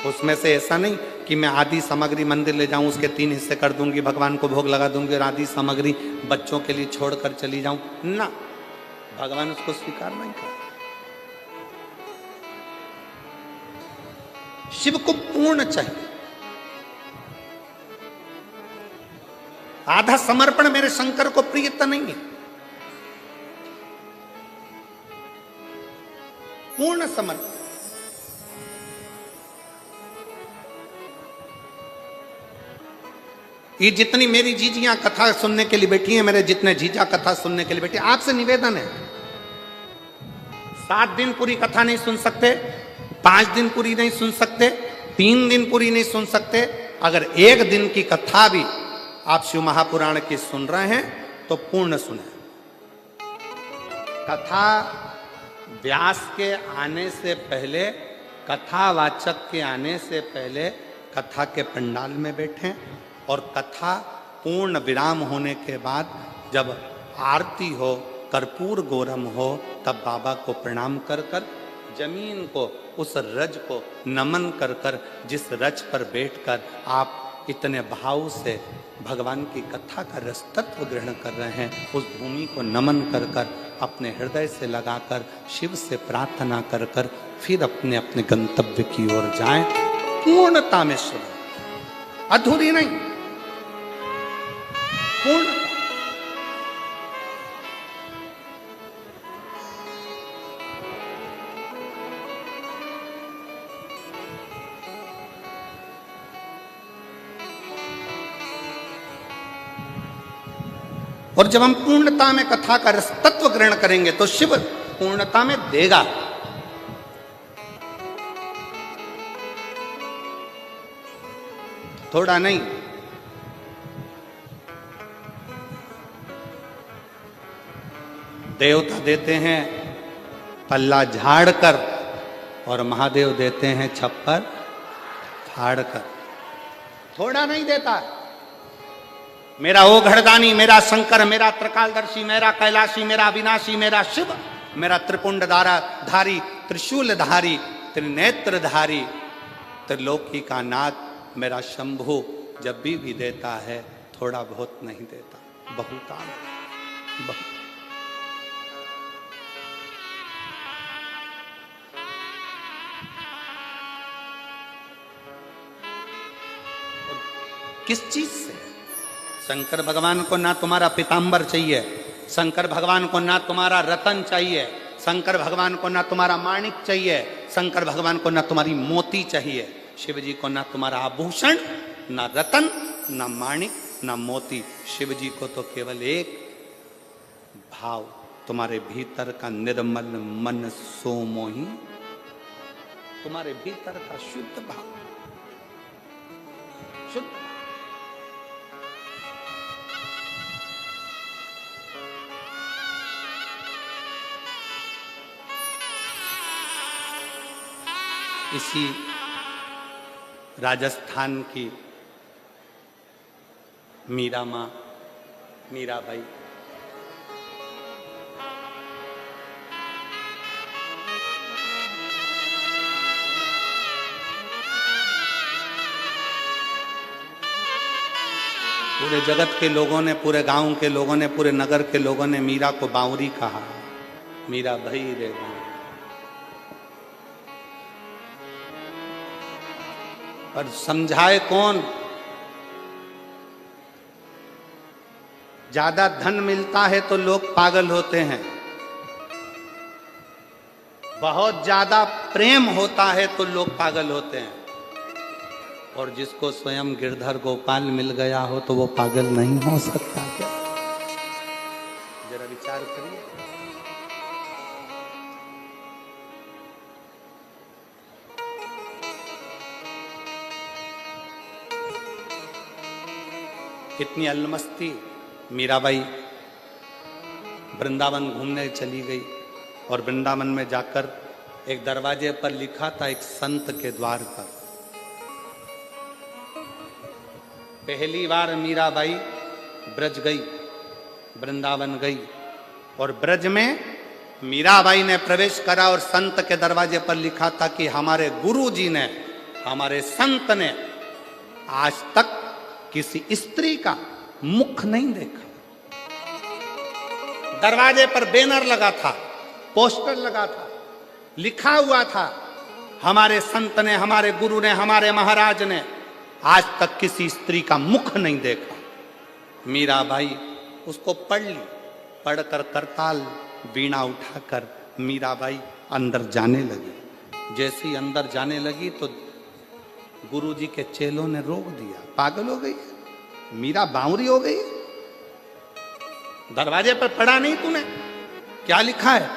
उसमें से ऐसा नहीं कि मैं आधी सामग्री मंदिर ले जाऊं, उसके 3 हिस्से कर दूंगी, भगवान को भोग लगा दूंगी और आधी सामग्री बच्चों के लिए छोड़कर चली जाऊं, ना, भगवान उसको स्वीकार नहीं करता। शिव को पूर्ण चाहिए। आधा समर्पण मेरे शंकर को प्रियता नहीं है, पूर्ण समर्पण। ये जितनी मेरी जीजियां कथा सुनने के लिए बैठी हैं, मेरे जितने जीजा कथा सुनने के लिए बैठी, आपसे निवेदन है, 7 दिन पूरी कथा नहीं सुन सकते, 5 दिन पूरी नहीं सुन सकते, 3 दिन पूरी नहीं सुन सकते, अगर 1 दिन की कथा भी आप शिव महापुराण की सुन रहे हैं तो पूर्ण सुने। कथा व्यास के आने से पहले, कथावाचक के आने से पहले कथा के पंडाल में बैठें, और कथा पूर्ण विराम होने के बाद जब आरती हो, कर्पूर गौरम हो, तब बाबा को प्रणाम कर कर, जमीन को, उस रज को नमन कर कर, जिस रज पर बैठकर आप इतने भाव से भगवान की कथा का रस तत्व ग्रहण कर रहे हैं, उस भूमि को नमन कर कर, अपने हृदय से लगाकर, शिव से प्रार्थना कर कर, फिर अपने अपने गंतव्य की ओर जाएं, पूर्णता में शिव, अधूरी नहीं, पूर्णता। और जब हम पूर्णता में कथा का रस तत्व ग्रहण करेंगे तो शिव पूर्णता में देगा। थोड़ा नहीं, देवता देते हैं पल्ला झाड़ कर और महादेव देते हैं छप्पर फाड़ कर, थोड़ा नहीं देता। मेरा ओ घड़दानी, मेरा शंकर, मेरा त्रिकालदर्शी, मेरा कैलाशी, मेरा विनाशी, मेरा शिव, मेरा त्रिपुंडधारी, त्रिशूलधारी, त्रिनेत्रधारी, त्रिलोकी का नाथ, मेरा शंभु जब भी देता है थोड़ा बहुत नहीं देता, बहुतायत, बहुत। किस चीज से? शंकर भगवान को ना तुम्हारा पीताम्बर चाहिए, शंकर भगवान को ना तुम्हारा रतन चाहिए, शंकर भगवान को ना तुम्हारा माणिक चाहिए, शंकर भगवान को ना तुम्हारी मोती चाहिए, शिव जी को ना तुम्हारा आभूषण, ना रतन, ना माणिक, ना मोती। शिव जी को तो केवल एक भाव, तुम्हारे भीतर का निर्मल मन सोमोही, तुम्हारे भीतर का शुद्ध भाव, शुद्ध। इसी राजस्थान की मीरा माँ, मीराबाई, पूरे जगत के लोगों ने, पूरे गांव के लोगों ने, पूरे नगर के लोगों ने मीरा को बावरी कहा। मीरा भई रे भई। पर समझाए कौन? ज्यादा धन मिलता है तो लोग पागल होते हैं, बहुत ज्यादा प्रेम होता है तो लोग पागल होते हैं, और जिसको स्वयं गिरधर गोपाल मिल गया हो तो वो पागल नहीं हो सकता क्या? जरा विचार करिए। कितनी अलमस्ती। मीराबाई वृंदावन घूमने चली गई और वृंदावन में जाकर एक दरवाजे पर लिखा था, एक संत के द्वार पर। पहली बार मीराबाई ब्रज गई, वृंदावन गई, और ब्रज में मीराबाई ने प्रवेश करा और संत के दरवाजे पर लिखा था कि हमारे गुरु जी ने, हमारे संत ने आज तक किसी स्त्री का मुख नहीं देखा। दरवाजे पर बैनर लगा था, पोस्टर लगा था, लिखा हुआ था, हमारे संत ने, हमारे गुरु ने, हमारे महाराज ने आज तक किसी स्त्री का मुख नहीं देखा। मीराबाई उसको पढ़ ली, पढ़कर करताल वीणा उठाकर मीराबाई अंदर जाने लगी। जैसी अंदर जाने लगी तो गुरुजी के चेलों ने रोक दिया। पागल हो गई मीरा, बावरी हो गई। दरवाजे पर पढ़ा नहीं तूने? क्या लिखा है?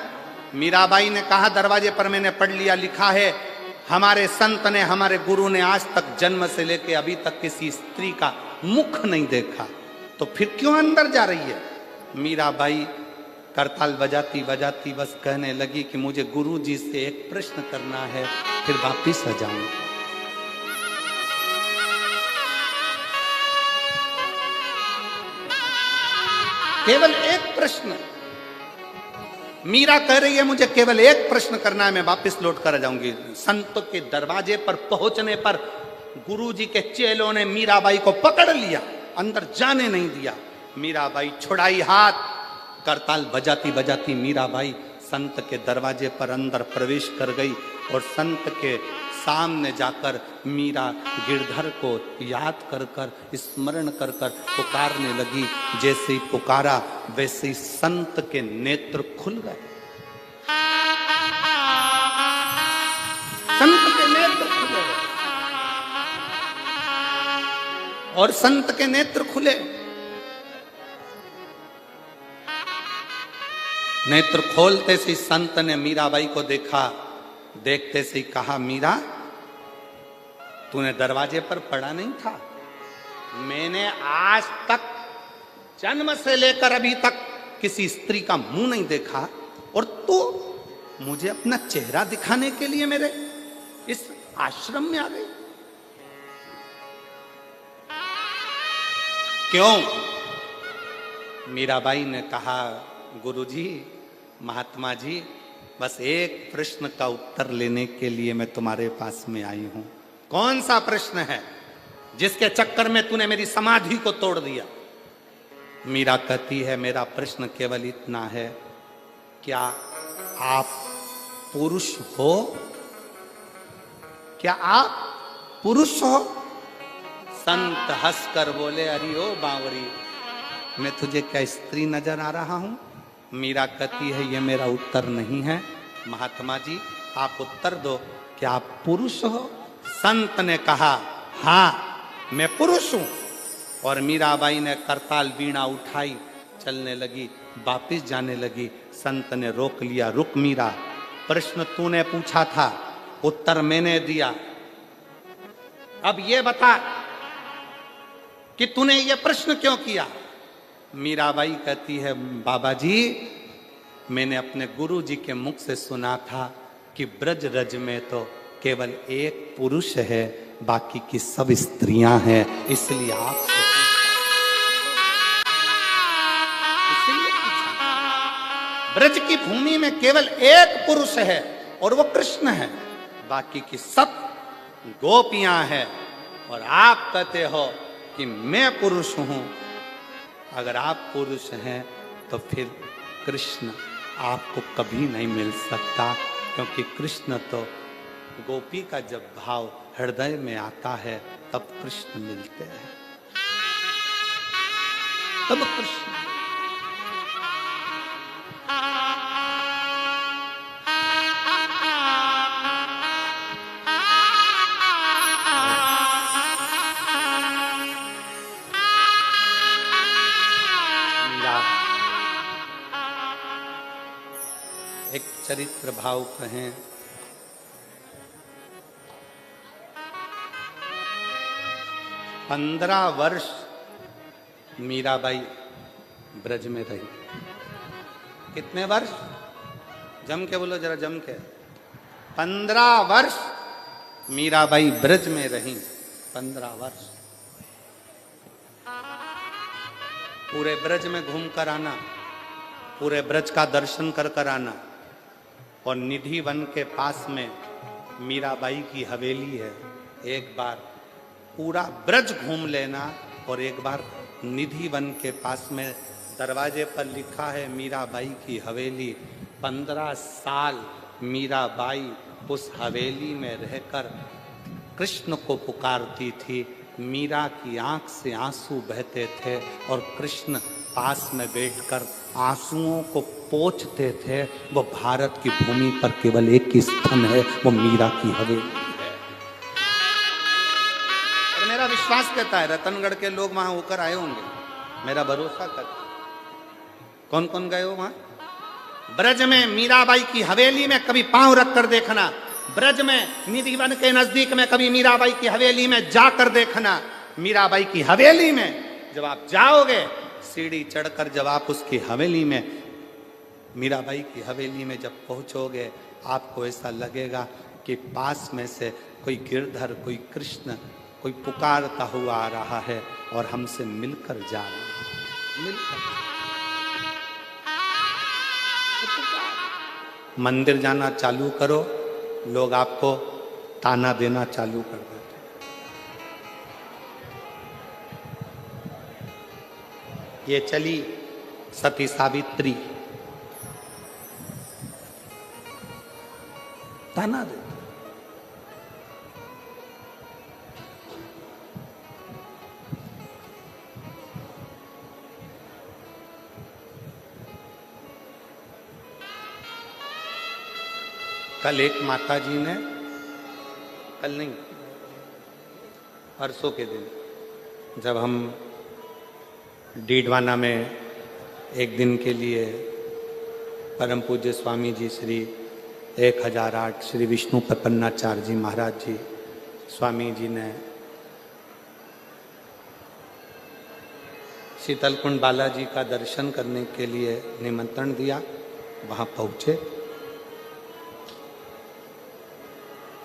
मीराबाई ने कहा, दरवाजे पर मैंने पढ़ लिया, लिखा है हमारे संत ने, हमारे गुरु ने आज तक जन्म से लेकर अभी तक किसी स्त्री का मुख नहीं देखा, तो फिर क्यों अंदर जा रही है? मीराबाई करताल बजाती बजाती बस कहने लगी कि मुझे गुरु जी से एक प्रश्न करना है, फिर वापिस आ जाऊं। केवल एक प्रश्न। मीरा कह रही है मुझे केवल एक प्रश्न करना है, मैं वापस लौट कर आ जाऊंगी। संत के दरवाजे पर पहुंचने पर गुरुजी के चेलों ने मीराबाई को पकड़ लिया, अंदर जाने नहीं दिया। मीराबाई छुड़ाई हाथ, करताल बजाती बजाती मीराबाई संत के दरवाजे पर अंदर प्रवेश कर गई और संत के सामने जाकर मीरा गिरधर को याद कर कर, स्मरण कर कर पुकारने लगी। जैसे ही पुकारा वैसे ही संत के नेत्र खुल गए। संत के नेत्र खुले और संत के नेत्र खुले। नेत्र खोलते से संत ने मीराबाई को देखा, देखते से ही कहा, मीरा तूने दरवाजे पर पड़ा नहीं था? मैंने आज तक जन्म से लेकर अभी तक किसी स्त्री का मुंह नहीं देखा, और तू मुझे अपना चेहरा दिखाने के लिए मेरे इस आश्रम में आ गई? क्यों? मीराबाई ने कहा, गुरुजी, महात्मा जी, बस एक प्रश्न का उत्तर लेने के लिए मैं तुम्हारे पास में आई हूं। कौन सा प्रश्न है जिसके चक्कर में तूने मेरी समाधि को तोड़ दिया? मीरा कहती है, मेरा प्रश्न केवल इतना है, क्या आप पुरुष हो? क्या आप पुरुष हो? संत हंसकर बोले, अरे ओ बावरी, मैं तुझे क्या स्त्री नजर आ रहा हूं? मीरा कहती है, ये मेरा उत्तर नहीं है, महात्मा जी आप उत्तर दो, क्या आप पुरुष हो? संत ने कहा, हाँ मैं पुरुष हूं। और मीराबाई ने करताल वीणा उठाई, चलने लगी, वापिस जाने लगी। संत ने रोक लिया, रुक मीरा, प्रश्न तूने पूछा था, उत्तर मैंने दिया, अब ये बता कि तूने ये प्रश्न क्यों किया? मीराबाई कहती है, बाबा जी मैंने अपने गुरु जी के मुख से सुना था कि ब्रज रज में तो केवल एक पुरुष है, बाकी की सब स्त्रियां हैं, इसलिए आप ब्रज की भूमि में केवल एक पुरुष है और वो कृष्ण है, बाकी की सब गोपियां हैं। और आप कहते हो कि मैं पुरुष हूं, अगर आप पुरुष हैं तो फिर कृष्ण आपको कभी नहीं मिल सकता, क्योंकि कृष्ण तो गोपी का जब भाव हृदय में आता है तब कृष्ण मिलते हैं, तब कृष्ण। एक चरित्र भाव कहें, पंद्रह वर्ष मीराबाई ब्रज में रही। कितने वर्ष? जम के बोलो जरा, जम के। 15 वर्ष मीराबाई ब्रज में रही। 15 वर्ष पूरे ब्रज में घूम कर आना, पूरे ब्रज का दर्शन कर कर आना, और निधि वन के पास में मीराबाई की हवेली है। एक बार पूरा ब्रज घूम लेना, और एक बार निधि वन के पास में दरवाजे पर लिखा है मीराबाई की हवेली। 15 साल मीराबाई उस हवेली में रहकर कृष्ण को पुकारती थी। मीरा की आंख से आंसू बहते थे और कृष्ण पास में बैठकर आंसुओं को पोंछते थे। वो भारत की भूमि पर केवल एक ही स्थान है, वो मीरा की हवेली है। और मेरा विश्वास कहता है रतनगढ़ के लोग वहां होकर आए होंगे, मेरा भरोसा करता। कौन कौन गए हो वहां? ब्रज में मीराबाई की हवेली में कभी पांव रख कर देखना, ब्रज में निधि वन के नजदीक में कभी मीराबाई की हवेली में जाकर देखना। मीराबाई की हवेली में जब आप जाओगे, सीढ़ी चढ़कर जब आप उसकी हवेली में, मीराबाई की हवेली में जब पहुंचोगे, आपको ऐसा लगेगा कि पास में से कोई गिरधर, कोई कृष्ण, कोई पुकारता हुआ आ रहा है और हमसे मिलकर जा रहा है। मिलकर मंदिर जाना चालू करो, लोग आपको ताना देना चालू कर देते। ये चली सती सावित्री, ताना देते। कल एक माता जी ने, कल नहीं परसों के दिन, जब हम डीडवाना में एक दिन के लिए परम पूज्य स्वामी जी श्री 1008 श्री विष्णु प्रपन्नाचार्य जी महाराज जी स्वामी जी ने शीतलकुंड बालाजी का दर्शन करने के लिए निमंत्रण दिया। वहां पहुंचे।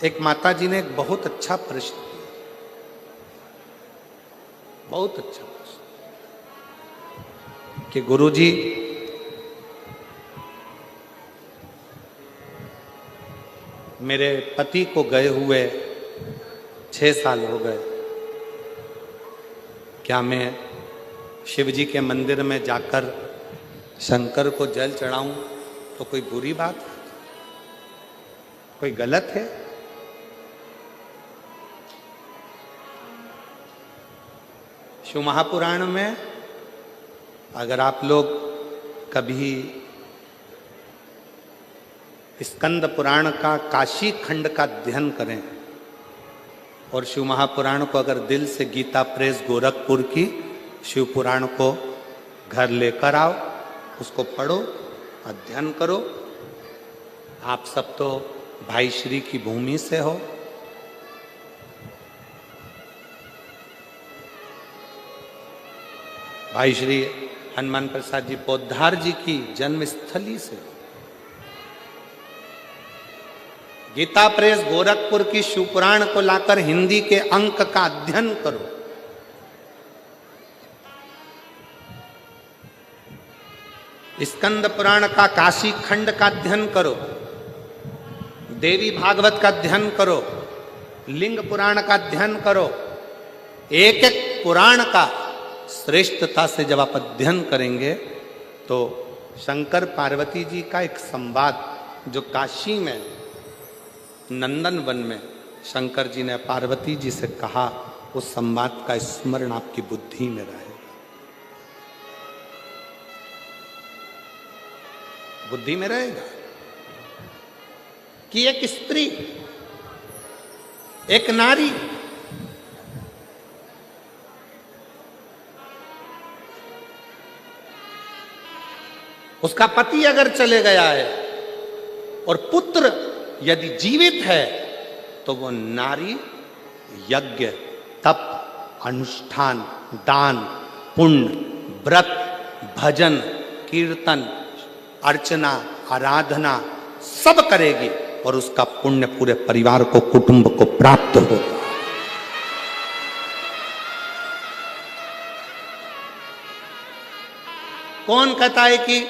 एक माता जी ने एक बहुत अच्छा प्रश्न किया, बहुत अच्छा प्रश्न, कि गुरुजी मेरे पति को गए हुए 6 साल हो गए, क्या मैं शिव जी के मंदिर में जाकर शंकर को जल चढ़ाऊं तो कोई बुरी बात है, कोई गलत है? शिव महापुराण में अगर आप लोग कभी स्कंद पुराण का काशी खंड का अध्ययन करें और शिव महापुराण को अगर दिल से गीता प्रेस गोरखपुर की शिव पुराण को घर लेकर आओ, उसको पढ़ो, अध्ययन करो। आप सब तो भाई श्री की भूमि से हो। भाई श्री हनुमान प्रसाद जी पोद्दार जी की जन्मस्थली से। गीता प्रेस गोरखपुर की शिवपुराण को लाकर हिंदी के अंक का अध्ययन करो। स्कंद पुराण का काशी खंड का अध्ययन करो, देवी भागवत का अध्ययन करो, लिंग पुराण का अध्ययन करो। एक एक पुराण का श्रेष्ठता से जब आप अध्ययन करेंगे तो शंकर पार्वती जी का एक संवाद जो काशी में नंदन वन में शंकर जी ने पार्वती जी से कहा, उस संवाद का स्मरण आपकी बुद्धि में रहेगा। बुद्धि में रहेगा कि एक स्त्री, एक नारी उसका पति अगर चले गया है और पुत्र यदि जीवित है तो वो नारी यज्ञ, तप, अनुष्ठान, दान, पुण्य, व्रत, भजन, कीर्तन, अर्चना, आराधना सब करेगी और उसका पुण्य पूरे परिवार को, कुटुंब को प्राप्त होगा। कौन कहता है कि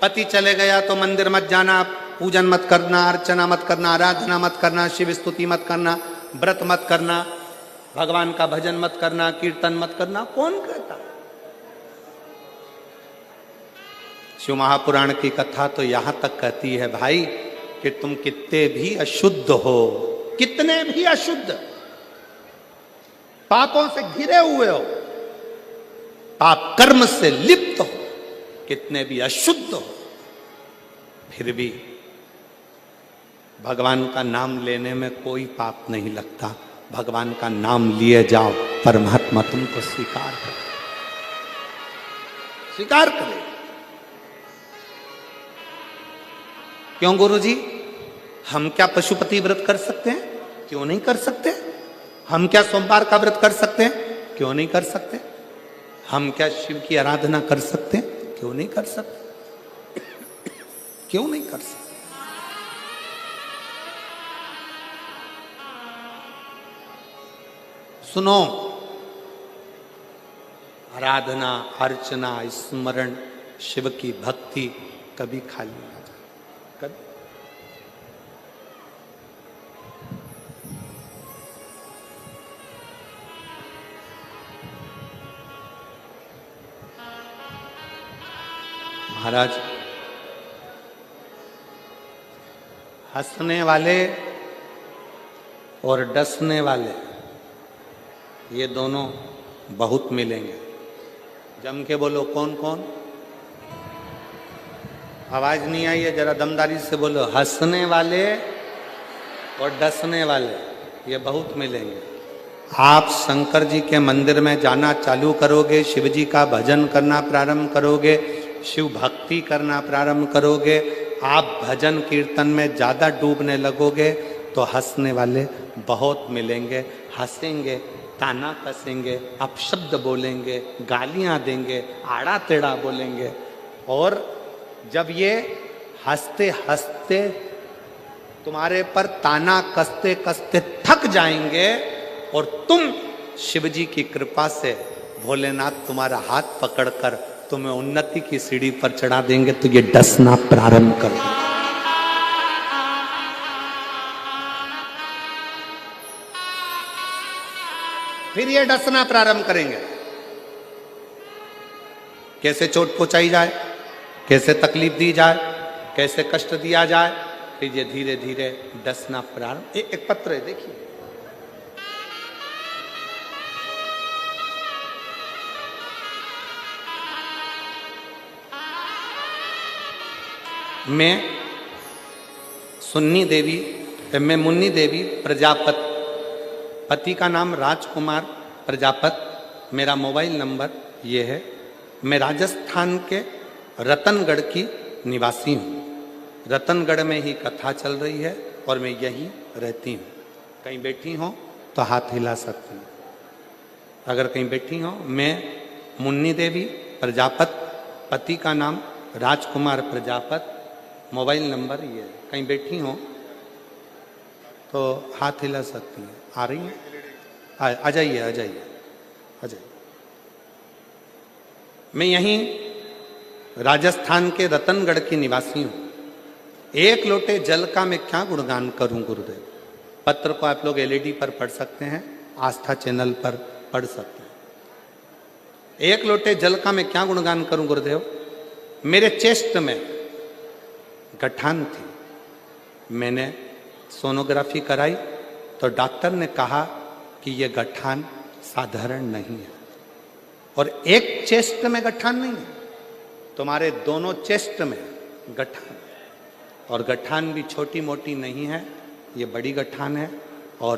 पति चले गया तो मंदिर मत जाना, पूजन मत करना, अर्चना मत करना, आराधना मत करना, शिव स्तुति मत करना, व्रत मत करना, भगवान का भजन मत करना, कीर्तन मत करना? कौन कहता? शिव महापुराण की कथा तो यहां तक कहती है भाई कि तुम कितने भी अशुद्ध हो, कितने भी अशुद्ध, पापों से घिरे हुए हो, पाप कर्म से लिप्त हो, कितने भी अशुद्ध हो, फिर भी भगवान का नाम लेने में कोई पाप नहीं लगता। भगवान का नाम लिए जाओ, परमात्मा तुमको स्वीकार करे, स्वीकार करे। क्यों गुरुजी? हम क्या पशुपति व्रत कर सकते हैं? क्यों नहीं कर सकते? हम क्या सोमवार का व्रत कर सकते हैं? क्यों नहीं कर सकते? हम क्या शिव की आराधना कर सकते हैं? क्यों नहीं कर सकते? क्यों नहीं कर सकते? सुनो, आराधना, अर्चना, स्मरण, शिव की भक्ति कभी खाली ना जाए, कभी। महाराज, हंसने वाले और डसने वाले ये दोनों बहुत मिलेंगे। जम के बोलो, कौन कौन? आवाज नहीं आई है, जरा दमदारी से बोलो। हंसने वाले और डसने वाले ये बहुत मिलेंगे। आप शंकर जी के मंदिर में जाना चालू करोगे, शिव जी का भजन करना प्रारंभ करोगे, शिव भक्ति करना प्रारंभ करोगे, आप भजन कीर्तन में ज्यादा डूबने लगोगे तो हंसने वाले बहुत मिलेंगे। हंसेंगे, ताना कसेंगे, अपशब्द बोलेंगे, गालियां देंगे, आड़ा टेढ़ा बोलेंगे। और जब ये हंसते हंसते तुम्हारे पर ताना कसते कसते थक जाएंगे और तुम शिव जी की कृपा से भोलेनाथ तुम्हारा हाथ पकड़कर तुम्हें उन्नति की सीढ़ी पर चढ़ा देंगे तो ये डसना प्रारंभ कर दो। फिर ये डसना प्रारंभ करेंगे। कैसे चोट पहुंचाई जाए, कैसे तकलीफ दी जाए, कैसे कष्ट दिया जाए, फिर ये धीरे धीरे डसना प्रारंभ। एक पत्र है, देखिए। मैं मुन्नी देवी प्रजापत, पति का नाम राजकुमार प्रजापत, मेरा मोबाइल नंबर ये है। मैं राजस्थान के रतनगढ़ की निवासी हूँ। रतनगढ़ में ही कथा चल रही है और मैं यहीं रहती हूँ। कहीं बैठी हो तो हाथ हिला सकती हूँ। अगर कहीं बैठी हो, मैं मुन्नी देवी प्रजापत, पति का नाम राजकुमार प्रजापत, मोबाइल नंबर ये है। कहीं बैठी हो तो हाथ हिला सकती हैं। आ रही हैं? आ जाइए, आ जाइए, आ जाइए। मैं यहीं राजस्थान के रतनगढ़ की निवासी हूँ। एक लोटे जल का मैं क्या गुणगान करूं गुरुदेव। पत्र को आप लोग एलईडी पर पढ़ सकते हैं, आस्था चैनल पर पढ़ सकते हैं। 1 लोटे जल का मैं क्या गुणगान करूं गुरुदेव। मेरे चेस्ट में गठान थी, मैंने सोनोग्राफी कराई तो डॉक्टर ने कहा कि यह गठान साधारण नहीं है। और एक चेस्ट में गठान नहीं है, तुम्हारे दोनों चेस्ट में गठान, और गठान भी छोटी मोटी नहीं है, ये बड़ी गठान है और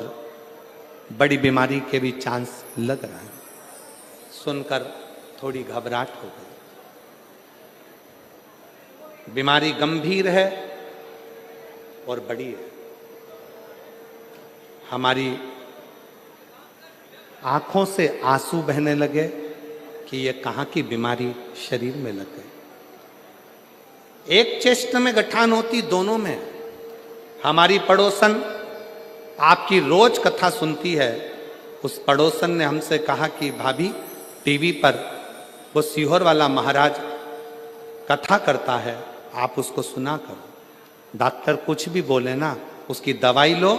बड़ी बीमारी के भी चांस लग रहा है। सुनकर थोड़ी घबराहट हो गई। बीमारी गंभीर है और बड़ी है। हमारी आंखों से आंसू बहने लगे कि ये कहां की बीमारी शरीर में लग गई। एक चेस्ट में गठान होती, दोनों में। हमारी पड़ोसन आपकी रोज कथा सुनती है। उस पड़ोसन ने हमसे कहा कि भाभी टीवी पर वो सीहोर वाला महाराज कथा करता है, आप उसको सुना करो। डॉक्टर कुछ भी बोले ना, उसकी दवाई लो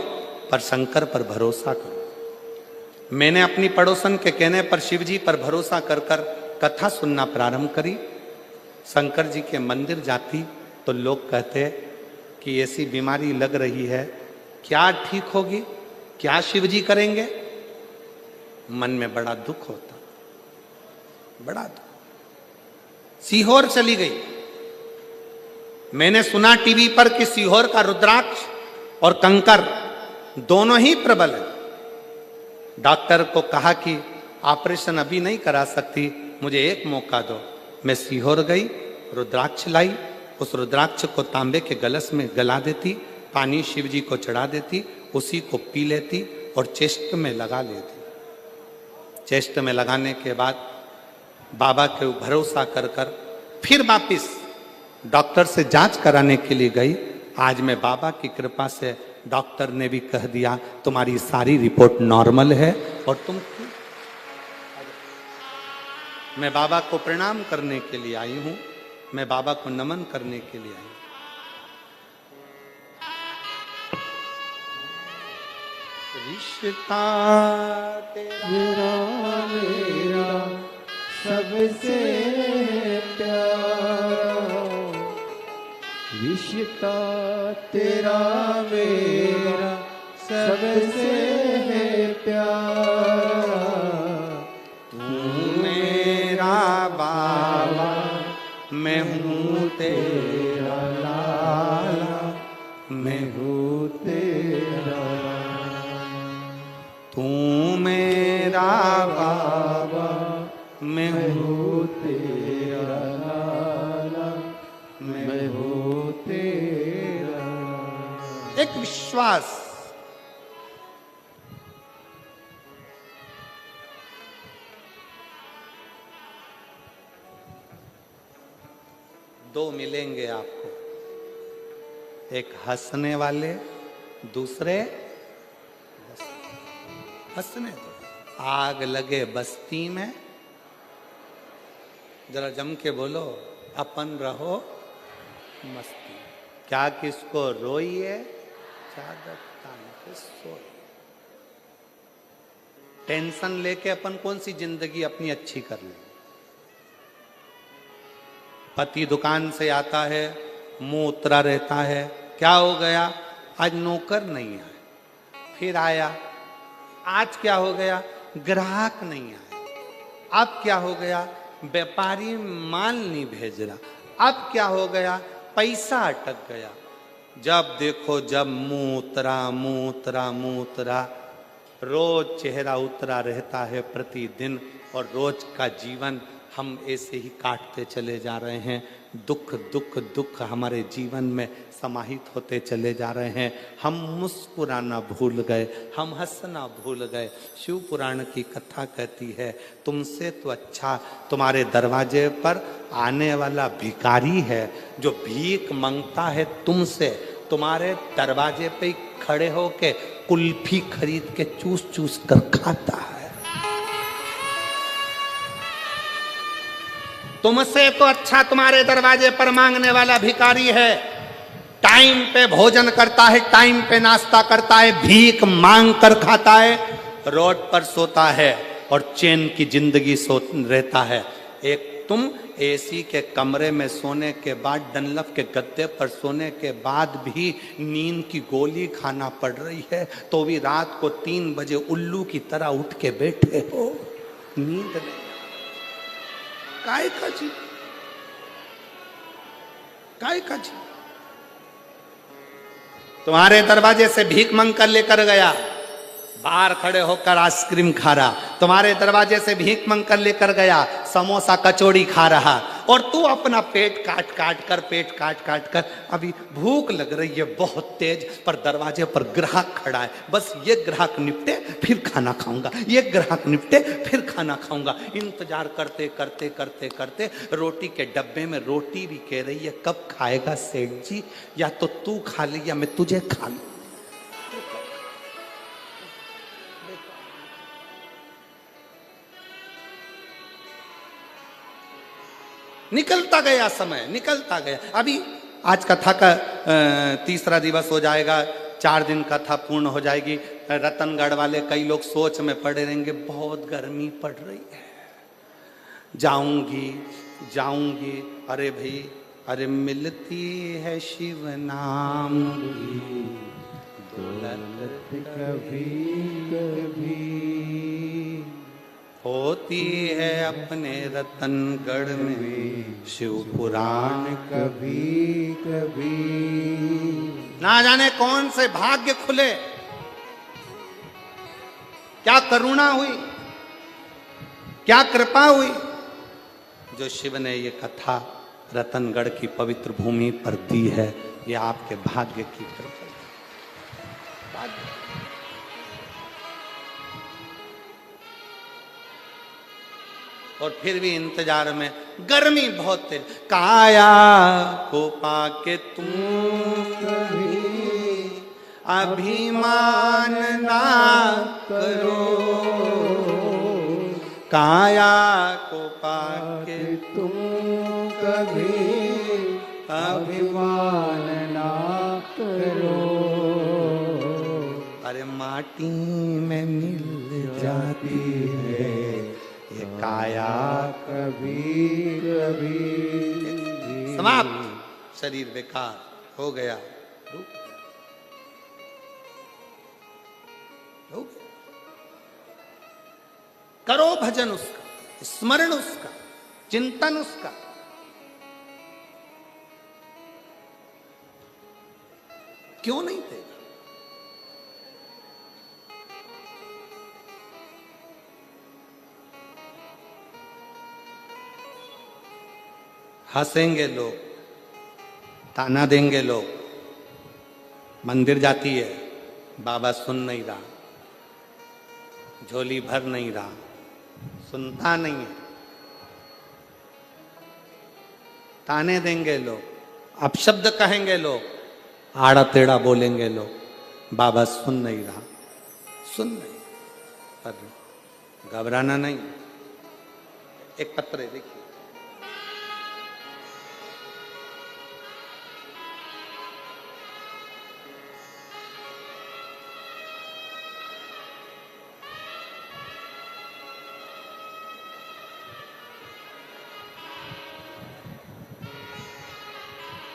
पर शंकर पर भरोसा करो। मैंने अपनी पड़ोसन के कहने पर शिव जी पर भरोसा कर कर कथा सुनना प्रारंभ करी। शंकर जी के मंदिर जाती तो लोग कहते कि ऐसी बीमारी लग रही है, क्या ठीक होगी, क्या शिव जी करेंगे। मन में बड़ा दुख होता, बड़ा दुख। सीहोर चली गई। मैंने सुना टीवी पर कि सीहोर का रुद्राक्ष और कंकर दोनों ही प्रबल है। डॉक्टर को कहा कि ऑपरेशन अभी नहीं करा सकती, मुझे एक मौका दो। मैं सीहोर गई, रुद्राक्ष लाई, उस रुद्राक्ष को तांबे के गलस में गला देती, पानी शिव जी को चढ़ा देती, उसी को पी लेती और चेस्ट में लगा लेती। चेस्ट में लगाने के बाद बाबा के भरोसा कर कर फिर वापिस डॉक्टर से जांच कराने के लिए गई। आज मैं बाबा की कृपा से, डॉक्टर ने भी कह दिया तुम्हारी सारी रिपोर्ट नॉर्मल है और तुम। मैं बाबा को प्रणाम करने के लिए आई हूं, मैं बाबा को नमन करने के लिए आई हूं। रिश्ता तेरा मेरा सबसे प्यारा, रिश्ता तेरा मेरा सबसे प्यारा। तू मेरा बाबा, मैं हूँ तेरा लाला, मैं हूँ तेरा। तू मेरा बाबा, मैं हूँ तेरा लाला, मैं हूँ तेरा। एक विश्वास, दो मिलेंगे आपको, एक हंसने वाले, दूसरे हंसने दो। आग लगे बस्ती में, जरा जम के बोलो, अपन रहो मस्ती। क्या किसको रोइए, चादर तान के सोइए। टेंशन लेके अपन कौन सी जिंदगी अपनी अच्छी कर लेंगे। पति दुकान से आता है, मुंह उतरा रहता है, क्या हो गया, आज नौकर नहीं आया। फिर आया, आज क्या हो गया, ग्राहक नहीं आया। अब क्या हो गया, व्यापारी माल नहीं भेज रहा। अब क्या हो गया, पैसा अटक गया। जब देखो जब मुंह उतरा, मुंह उतरा, मुंह उतरा। रोज चेहरा उतरा रहता है प्रतिदिन, और रोज का जीवन हम ऐसे ही काटते चले जा रहे हैं। दुख दुख दुख हमारे जीवन में समाहित होते चले जा रहे हैं। हम मुस्कुराना भूल गए, हम हंसना भूल गए। शिव पुराण की कथा कहती है, तुमसे तो अच्छा तुम्हारे दरवाजे पर आने वाला भिखारी है, जो भीख मांगता है तुमसे, तुम्हारे दरवाजे पे ही खड़े होके कुल्फी खरीद के चूस चूस कर खाता है। तुमसे तो अच्छा तुम्हारे दरवाजे पर मांगने वाला भिखारी है। टाइम पे भोजन करता है, टाइम पे नाश्ता करता है, भीख मांग कर खाता है, रोड पर सोता है। और चैन की जिंदगी सो रहता है। एक तुम एसी के कमरे में सोने के बाद, डनलप के गद्दे पर सोने के बाद भी नींद की गोली खाना पड़ रही है, तो भी रात को 3 बजे उल्लू की तरह उठ के बैठे हो। नींद नहीं, काय का जी, काय का जी। तुम्हारे दरवाजे से भीख मांग कर लेकर गया, बाहर खड़े होकर आइसक्रीम खा रहा। तुम्हारे दरवाजे से भीख मांग कर लेकर गया, समोसा कचौड़ी खा रहा, और तू अपना पेट काट काट कर अभी भूख लग रही है बहुत तेज, पर दरवाजे पर ग्राहक खड़ा है, बस ये ग्राहक निपटे फिर खाना खाऊंगा, ये ग्राहक निपटे फिर खाना खाऊंगा। इंतजार करते करते करते करते रोटी के डब्बे में रोटी भी कह रही है, कब खाएगा सेठ जी, या तो तू खा ले या मैं तुझे खा लूं। निकलता गया समय, निकलता गया। अभी आज कथा का 3रा दिवस हो जाएगा, 4 दिन कथा पूर्ण हो जाएगी। रतनगढ़ वाले कई लोग सोच में पड़े रहेंगे, बहुत गर्मी पड़ रही है, जाऊंगी। अरे भाई, अरे मिलती है शिव नाम की दौलत कभी कभी, होती है अपने रतनगढ़ में शिव पुराण कभी कभी। ना जाने कौन से भाग्य खुले, क्या करुणा हुई, क्या कृपा हुई, जो शिव ने ये कथा रतनगढ़ की पवित्र भूमि पर दी है। ये आपके भाग्य की कृपा। और फिर भी इंतजार में, गर्मी बहुत तेज, काया को पाके तुम कभी अभिमान ना करो, काया को पाके तुम कभी अभिमान ना करो। अरे माटी में मिल जाती है ये काया कभी कभी। समाप्त, शरीर बेकार हो गया। करो भजन उसका, स्मरण उसका, चिंतन उसका। क्यों नहीं देगा? हंसेंगे लोग, ताना देंगे लोग, मंदिर जाती है, बाबा सुन नहीं रहा, झोली भर नहीं रहा, सुनता नहीं है, ताने देंगे लोग, अपशब्द कहेंगे लोग, आड़ा टेढ़ा बोलेंगे लोग, बाबा सुन नहीं रहा, सुन नहीं। पर घबराना नहीं। एक पत्र है, देखिए,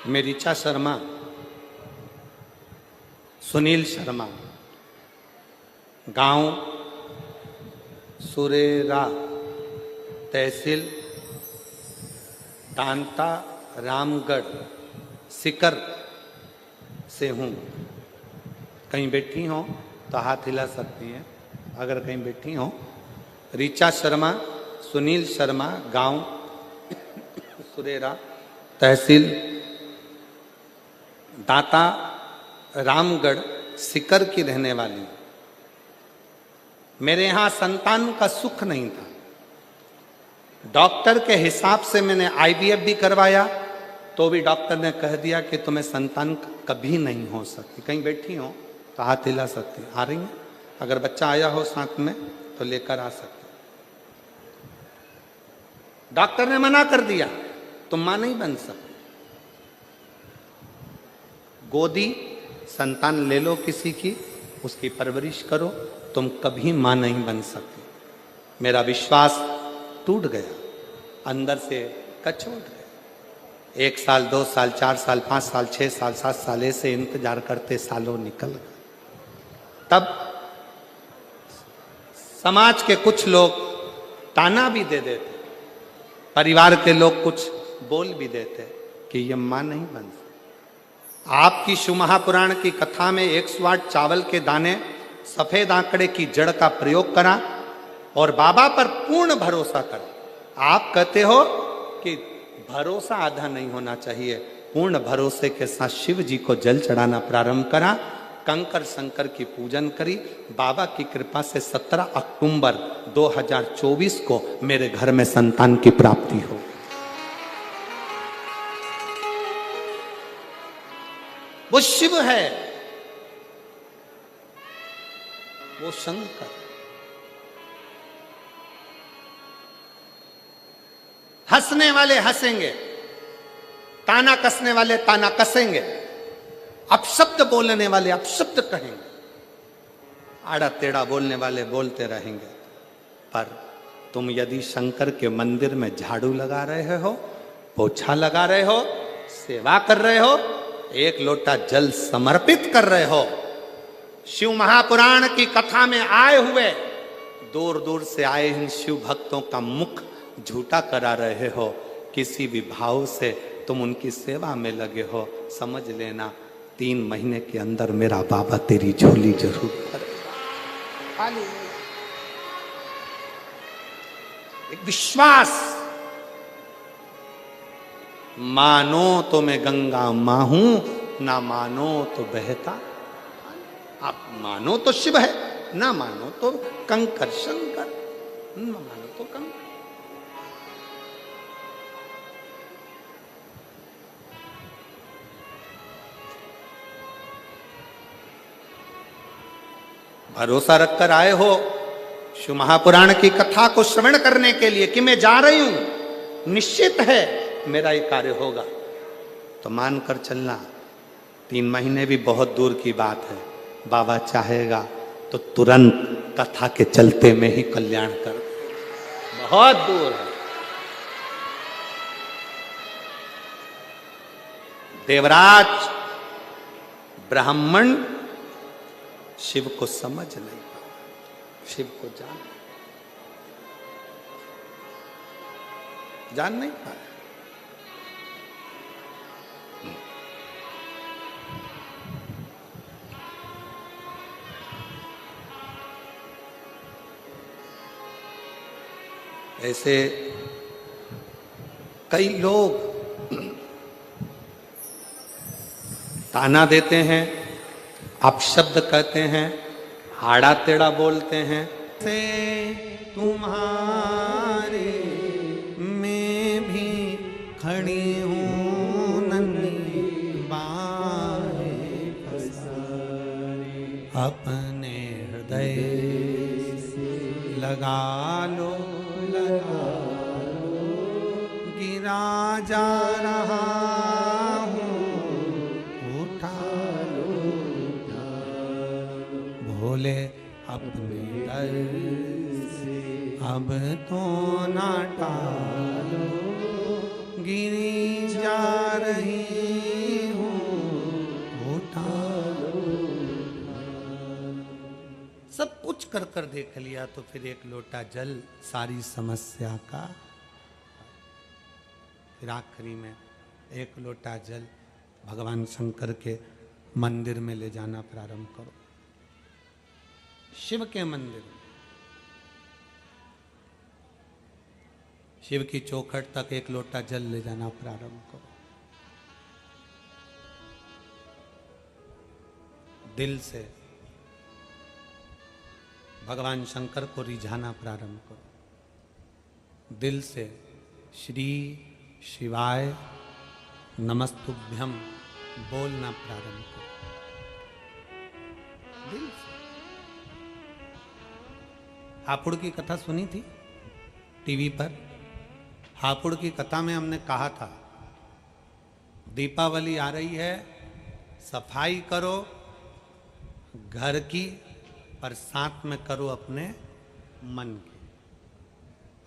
मैं ऋचा शर्मा, सुनील शर्मा, गांव सुरेरा, तहसील तांता रामगढ़ सिकर से हूँ। कहीं बैठी हो तो हाथ हिला सकती हैं अगर कहीं बैठी हो। ऋचा शर्मा, सुनील शर्मा, गांव सुरेरा, तहसील दाता रामगढ़ सिकर की रहने वाली। मेरे यहाँ संतान का सुख नहीं था। डॉक्टर के हिसाब से मैंने आईवीएफ भी करवाया तो भी डॉक्टर ने कह दिया कि तुम्हें संतान कभी नहीं हो सकती। कहीं बैठी हो तो हाथ हिला सकती, आ रही हैं? अगर बच्चा आया हो साथ में तो लेकर आ सकते। डॉक्टर ने मना कर दिया, तुम मां नहीं बन सकते। गोदी संतान ले लो किसी की, उसकी परवरिश करो, तुम कभी मां नहीं बन सकते। मेरा विश्वास टूट गया, अंदर से कचोट गया। 1 साल, 2 साल, 4 साल, 5 साल, 6 साल, 7 साल ऐसे इंतजार करते सालों निकल गए। तब समाज के कुछ लोग ताना भी दे देते, परिवार के लोग कुछ बोल भी देते कि ये मां नहीं बन सकती। आपकी शिव महापुराण की कथा में 108 चावल के दाने, सफेद आंकड़े की जड़ का प्रयोग करा और बाबा पर पूर्ण भरोसा करा। आप कहते हो कि भरोसा आधा नहीं होना चाहिए, पूर्ण भरोसे के साथ शिव जी को जल चढ़ाना प्रारंभ करा, कंकर शंकर की पूजन करी। बाबा की कृपा से 17 अक्टूबर 2024 को मेरे घर में संतान की प्राप्ति हो। वो शिव है, वो शंकर। हंसने वाले हंसेंगे, ताना कसने वाले ताना कसेंगे, अपशब्द बोलने वाले अपशब्द कहेंगे, आड़ा टेढ़ा बोलने वाले बोलते रहेंगे। पर तुम यदि शंकर के मंदिर में झाड़ू लगा रहे हो, पोछा लगा रहे हो, सेवा कर रहे हो, 1 लोटा जल समर्पित कर रहे हो, शिव महापुराण की कथा में आए हुए दूर दूर से आए इन शिव भक्तों का मुख झूठा करा रहे हो, किसी भी भाव से तुम उनकी सेवा में लगे हो, समझ लेना 3 महीने के अंदर मेरा बाबा तेरी झोली जरूर करेगा। एक विश्वास, मानो तो मैं गंगा मां हूं, ना मानो तो बहता। आप मानो तो शिव है, ना मानो तो कंकर शंकर, ना मानो तो कंकर। भरोसा रखकर आए हो शिव महापुराण की कथा को श्रवण करने के लिए कि मैं जा रही हूं, निश्चित है मेरा ये कार्य होगा, तो मानकर चलना। 3 महीने भी बहुत दूर की बात है, बाबा चाहेगा तो तुरंत कथा के चलते में ही कल्याण कर, बहुत दूर है। देवराज ब्राह्मण शिव को समझ नहीं पाया, शिव को जान नहीं पाया। ऐसे कई लोग ताना देते हैं, अपशब्द कहते हैं, आड़ा टेढ़ा बोलते हैं। से तुम्हारे मैं भी खड़ी हूँ नन्ही बाहें पसारी, अपने हृदय लगा लो, गिरा जा रहा बोले अपने दर से अब तो ना टालो, गिरी जा रही हूँ उठा लो। सब कुछ कर देख लिया तो फिर 1 लोटा जल सारी समस्या का। फिर आखिरी में 1 लोटा जल भगवान शंकर के मंदिर में ले जाना प्रारंभ करो, शिव के मंदिर, शिव की चौखट तक 1 लोटा जल ले जाना प्रारंभ करो। दिल से भगवान शंकर को रिझाना प्रारंभ करो। दिल से श्री शिवाय नमस्तुभ्यम बोलना प्रारंभ करो, दिल से। हापुड़ की कथा सुनी थी टीवी पर। हापुड़ की कथा में हमने कहा था दीपावली आ रही है, सफाई करो घर की, पर साथ में करो अपने मन की।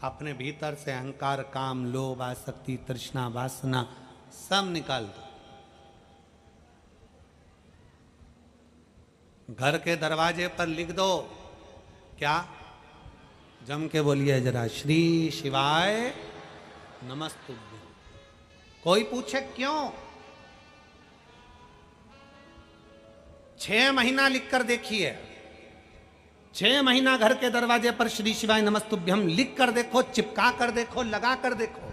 अपने भीतर से अहंकार, काम, लोभ, आसक्ति, तृष्णा, वासना सब निकाल दो। घर के दरवाजे पर लिख दो, क्या? जम के बोलिए जरा, श्री शिवाय नमस्तुभ्यं। कोई पूछे क्यों? 6 महीना लिखकर देखिए, 6 महीना घर के दरवाजे पर श्री शिवाय नमस्तुभ्यं लिख कर देखो, चिपका कर देखो, लगा कर देखो।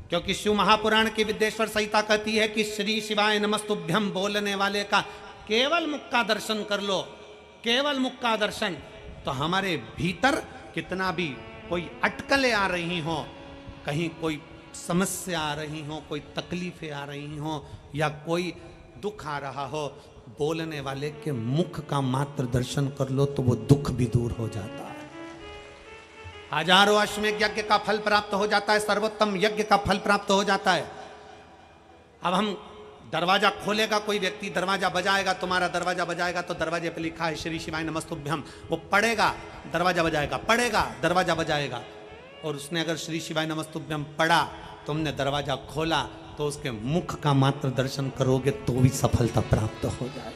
क्योंकि शिव महापुराण की विद्येश्वर संहिता कहती है कि श्री शिवाय नमस्तुभ्यं बोलने वाले का केवल मुख का दर्शन कर लो, केवल मुख का दर्शन, तो हमारे भीतर कितना भी कोई अटकलें आ रही हो, कहीं कोई समस्या आ रही हो, कोई तकलीफें आ रही हो, या कोई दुख आ रहा हो, बोलने वाले के मुख का मात्र दर्शन कर लो तो वो दुख भी दूर हो जाता है। हजारों अश्वमेध यज्ञ का फल प्राप्त हो जाता है, सर्वोत्तम यज्ञ का फल प्राप्त हो जाता है। अब हम दरवाजा खोलेगा कोई व्यक्ति, दरवाजा बजाएगा, तुम्हारा दरवाजा बजाएगा तो दरवाजे पे लिखा है श्री शिवाय नमस्तुभ्यं, वो पढ़ेगा, दरवाजा बजाएगा, पढ़ेगा, दरवाजा बजाएगा, और उसने अगर श्री शिवाय नमस्तुभ्यं पढ़ा, तुमने दरवाजा खोला, तो उसके मुख का मात्र दर्शन करोगे तो भी सफलता प्राप्त हो जाए।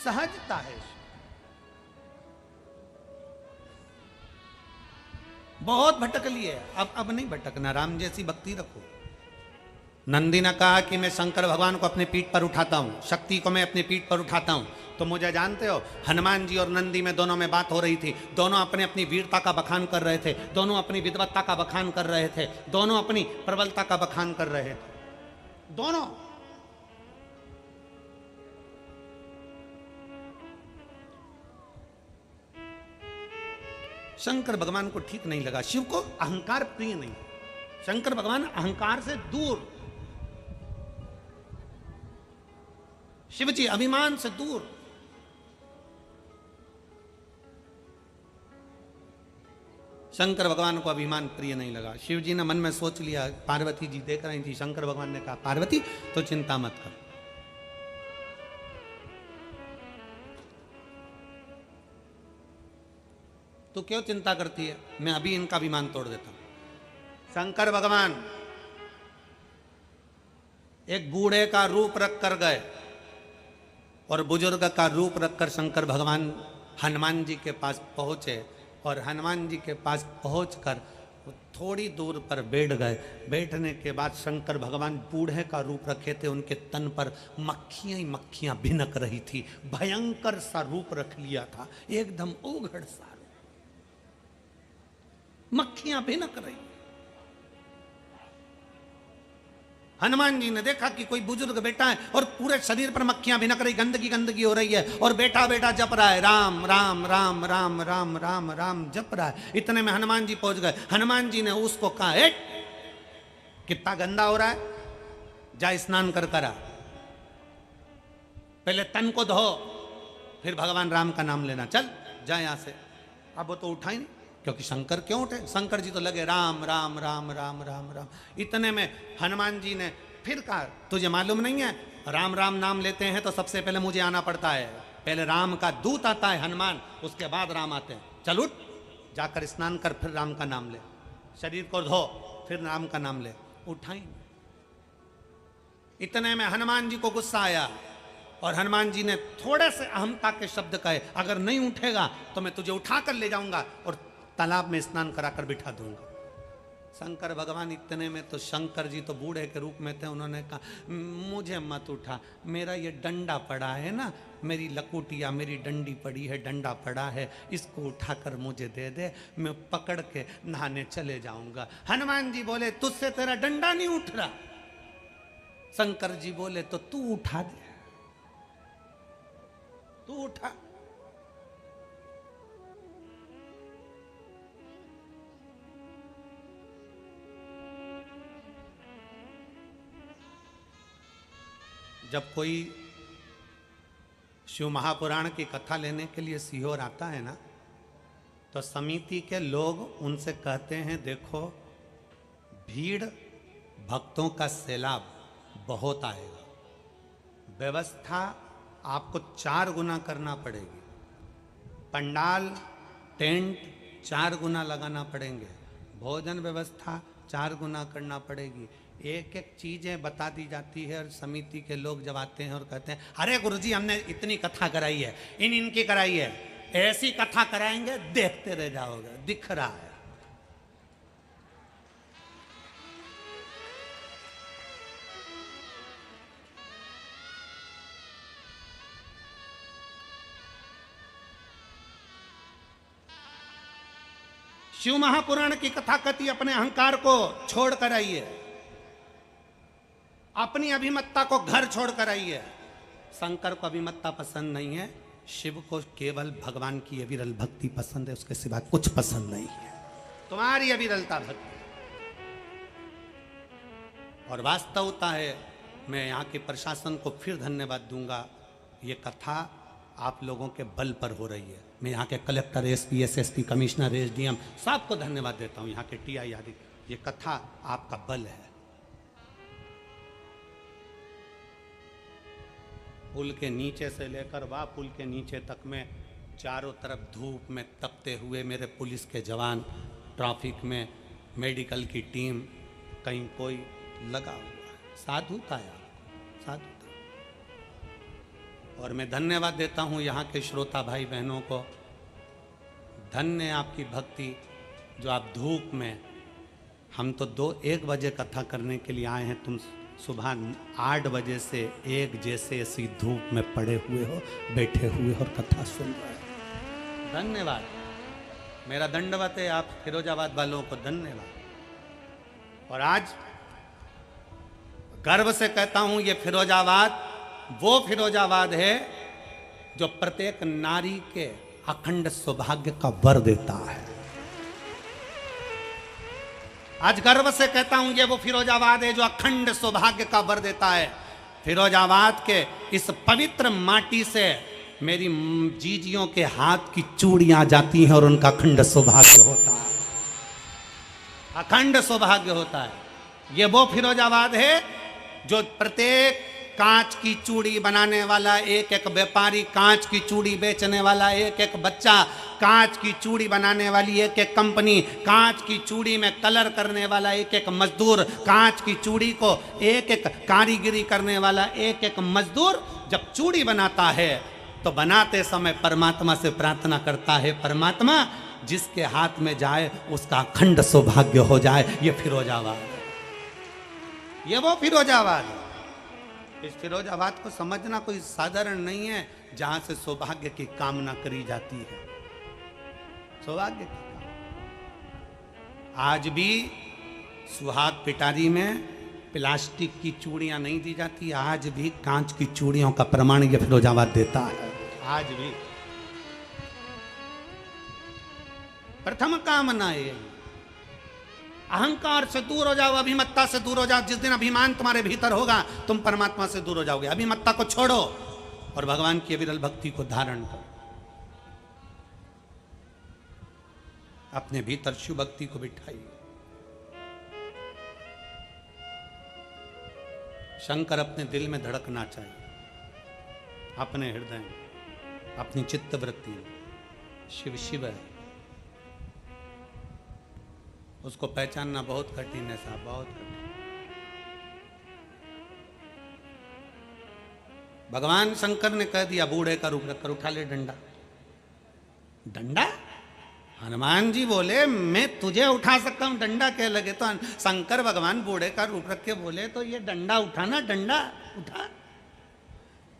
सहजता है, बहुत भटक लिए, अब नहीं भटकना, राम जैसी भक्ति रखो। नंदी ने कहा कि मैं शंकर भगवान को अपने पीठ पर उठाता हूं, शक्ति को मैं अपनी पीठ पर उठाता हूं। तो मुझे जानते हो, हनुमान जी और नंदी में दोनों में बात हो रही थी, दोनों अपने अपनी वीरता का बखान कर रहे थे, दोनों अपनी विद्वत्ता का बखान कर रहे थे, दोनों अपनी प्रबलता का बखान कर रहे थे, दोनों। शंकर भगवान को ठीक नहीं लगा, शिव को अहंकार प्रिय नहीं, शंकर भगवान अहंकार से दूर, शिव जी अभिमान से दूर। शंकर भगवान को अभिमान प्रिय नहीं लगा। शिव जी ने मन में सोच लिया, पार्वती जी देख रही थी, शंकर भगवान ने कहा पार्वती तो चिंता मत कर, तू क्यों चिंता करती है, मैं अभी इनका अभिमान तोड़ देता हूं। शंकर भगवान एक बूढ़े का रूप रख कर गए और बुजुर्ग का रूप रखकर शंकर भगवान हनुमान जी के पास पहुंचे, और हनुमान जी के पास पहुंचकर थोड़ी दूर पर बैठ गए। बैठने के बाद शंकर भगवान बूढ़े का रूप रखे थे, उनके तन पर मक्खियां ही मक्खियां भिनक रही थी, भयंकर सा रूप रख लिया था, एकदम उघड़ सा, मक्खियां भिनक रही। हनुमान जी ने देखा कि कोई बुजुर्ग बैठा है और पूरे शरीर पर मक्खियां भिनक रही, गंदगी गंदगी हो रही है, और बेटा बेटा जप रहा है, राम राम राम राम राम राम राम जप रहा है। इतने में हनुमान जी पहुंच गए। हनुमान जी ने उसको कहा, ए कितना गंदा हो रहा है, जा स्नान कर करा, पहले तन को धो, फिर भगवान राम का नाम लेना, चल जा यहां से। अब वो तो उठा ही नहीं, क्योंकि शंकर क्यों उठे, शंकर जी तो लगे राम राम राम राम राम राम। इतने में हनुमान जी ने फिर कहा, तुझे मालूम नहीं है, राम राम नाम लेते हैं तो सबसे पहले मुझे आना पड़ता है, पहले राम का दूत आता है हनुमान, उसके बाद राम आते हैं, चल उठ, जाकर स्नान कर, फिर राम का नाम ले, शरीर को धो, फिर राम का नाम ले। उठाई। इतने में हनुमान जी को गुस्सा आया और हनुमान जी ने थोड़े से अहमता के शब्द कहे, अगर नहीं उठेगा तो मैं तुझे उठा कर ले जाऊंगा और तालाब में स्नान कराकर बिठा दूंगा। शंकर भगवान इतने में तो, शंकर जी तो बूढ़े के रूप में थे, उन्होंने कहा मुझे मत उठा, मेरा ये डंडा पड़ा है ना, मेरी लकुटिया, मेरी डंडी पड़ी है, डंडा पड़ा है, इसको उठाकर मुझे दे दे, मैं पकड़ के नहाने चले जाऊंगा। हनुमान जी बोले तुझसे तेरा डंडा नहीं उठ रहा। शंकर जी बोले तो तू उठा दे, तू उठा। जब कोई शिव महापुराण की कथा लेने के लिए सीहोर आता है ना, तो समिति के लोग उनसे कहते हैं, देखो भीड़ भक्तों का सैलाब बहुत आएगा, व्यवस्था आपको 4 गुना करना पड़ेगी, पंडाल टेंट 4 गुना लगाना पड़ेंगे, भोजन व्यवस्था 4 गुना करना पड़ेगी। एक एक चीजें बता दी जाती है और समिति के लोग जब आते हैं और कहते हैं अरे गुरुजी हमने इतनी कथा कराई है, इनकी कराई है, ऐसी कथा कराएंगे देखते रह जाओगे, दिख रहा है। शिव महापुराण की कथा कथी अपने अहंकार को छोड़कर आई है, अपनी अभिमत्ता को घर छोड़कर आई है। शंकर को अभिमत्ता पसंद नहीं है, शिव को केवल भगवान की अविरल भक्ति पसंद है, उसके सिवा कुछ पसंद नहीं है। तुम्हारी अविरलता भक्ति और वास्तवता है। मैं यहाँ के प्रशासन को फिर धन्यवाद दूंगा, ये कथा आप लोगों के बल पर हो रही है। मैं यहाँ के collector, SP, SSP, commissioner, SDM सबको धन्यवाद देता हूँ, यहाँ के टीआई आदि। ये कथा आपका बल है। पुल के नीचे से लेकर वह पुल के नीचे तक में चारों तरफ धूप में तपते हुए मेरे पुलिस के जवान, ट्रैफिक में मेडिकल की टीम, कहीं कोई लगा हुआ है। साधुता है आपको, साधुता। और मैं धन्यवाद देता हूँ यहाँ के श्रोता भाई बहनों को। धन्य आपकी भक्ति जो आप धूप में, हम तो 2-1 बजे कथा करने के लिए आए हैं, तुम सुबह 8 बजे से 1 जैसे ऐसी धूप में पड़े हुए हो, बैठे हुए हो और कथा सुन रहे हो। धन्यवाद, मेरा दंडवत है आप फिरोजाबाद वालों को, धन्यवाद। और आज गर्व से कहता हूं ये फिरोजाबाद वो फिरोजाबाद है जो प्रत्येक नारी के अखंड सौभाग्य का वर देता है। आज गर्व से कहता हूं ये वो फिरोजाबाद है जो अखंड सौभाग्य का वर देता है। फिरोजाबाद के इस पवित्र माटी से मेरी जीजियों के हाथ की चूड़ियां जाती हैं और उनका अखंड सौभाग्य होता है, अखंड सौभाग्य होता है। ये वो फिरोजाबाद है जो प्रत्येक कांच की चूड़ी बनाने वाला एक एक व्यापारी, कांच की चूड़ी बेचने वाला एक एक बच्चा, कांच की चूड़ी बनाने वाली एक एक कंपनी, कांच की चूड़ी में कलर करने वाला एक एक मजदूर, कांच की चूड़ी को एक एक कारीगरी करने वाला एक एक मजदूर जब चूड़ी बनाता है तो बनाते समय परमात्मा से प्रार्थना करता है, परमात्मा जिसके हाथ में जाए उसका अखंड सौभाग्य हो जाए। ये फिरोजाबाद, ये वो फिरोजाबाद है। इस फिरोजाबाद को समझना कोई साधारण नहीं है जहां से सौभाग्य की कामना करी जाती है, सौभाग्य की कामना। आज भी सुहाग पिटारी में प्लास्टिक की चूड़ियां नहीं दी जाती, आज भी कांच की चूड़ियों का प्रमाण यह फिरोजाबाद देता है। आज भी प्रथम कामना है अहंकार से दूर हो जाओ, अभिमत्ता से दूर हो जाओ। जिस दिन अभिमान तुम्हारे भीतर होगा तुम परमात्मा से दूर हो जाओगे। अभिमत्ता को छोड़ो और भगवान की अविरल भक्ति को धारण करो। अपने भीतर शिव भक्ति को बिठाइए। शंकर अपने दिल में धड़कना चाहिए, अपने हृदय में, अपनी चित्त वृत्ति में। शिव शिव है, उसको पहचानना बहुत कठिन है साहब, बहुत कठिन। भगवान शंकर ने कह दिया बूढ़े का रूप रखकर उठा ले डंडा। डंडा? हनुमान जी बोले मैं तुझे उठा सकता हूं, डंडा कह लगे तो शंकर भगवान बूढ़े का रूप रख के बोले तो ये डंडा उठाना, डंडा उठा।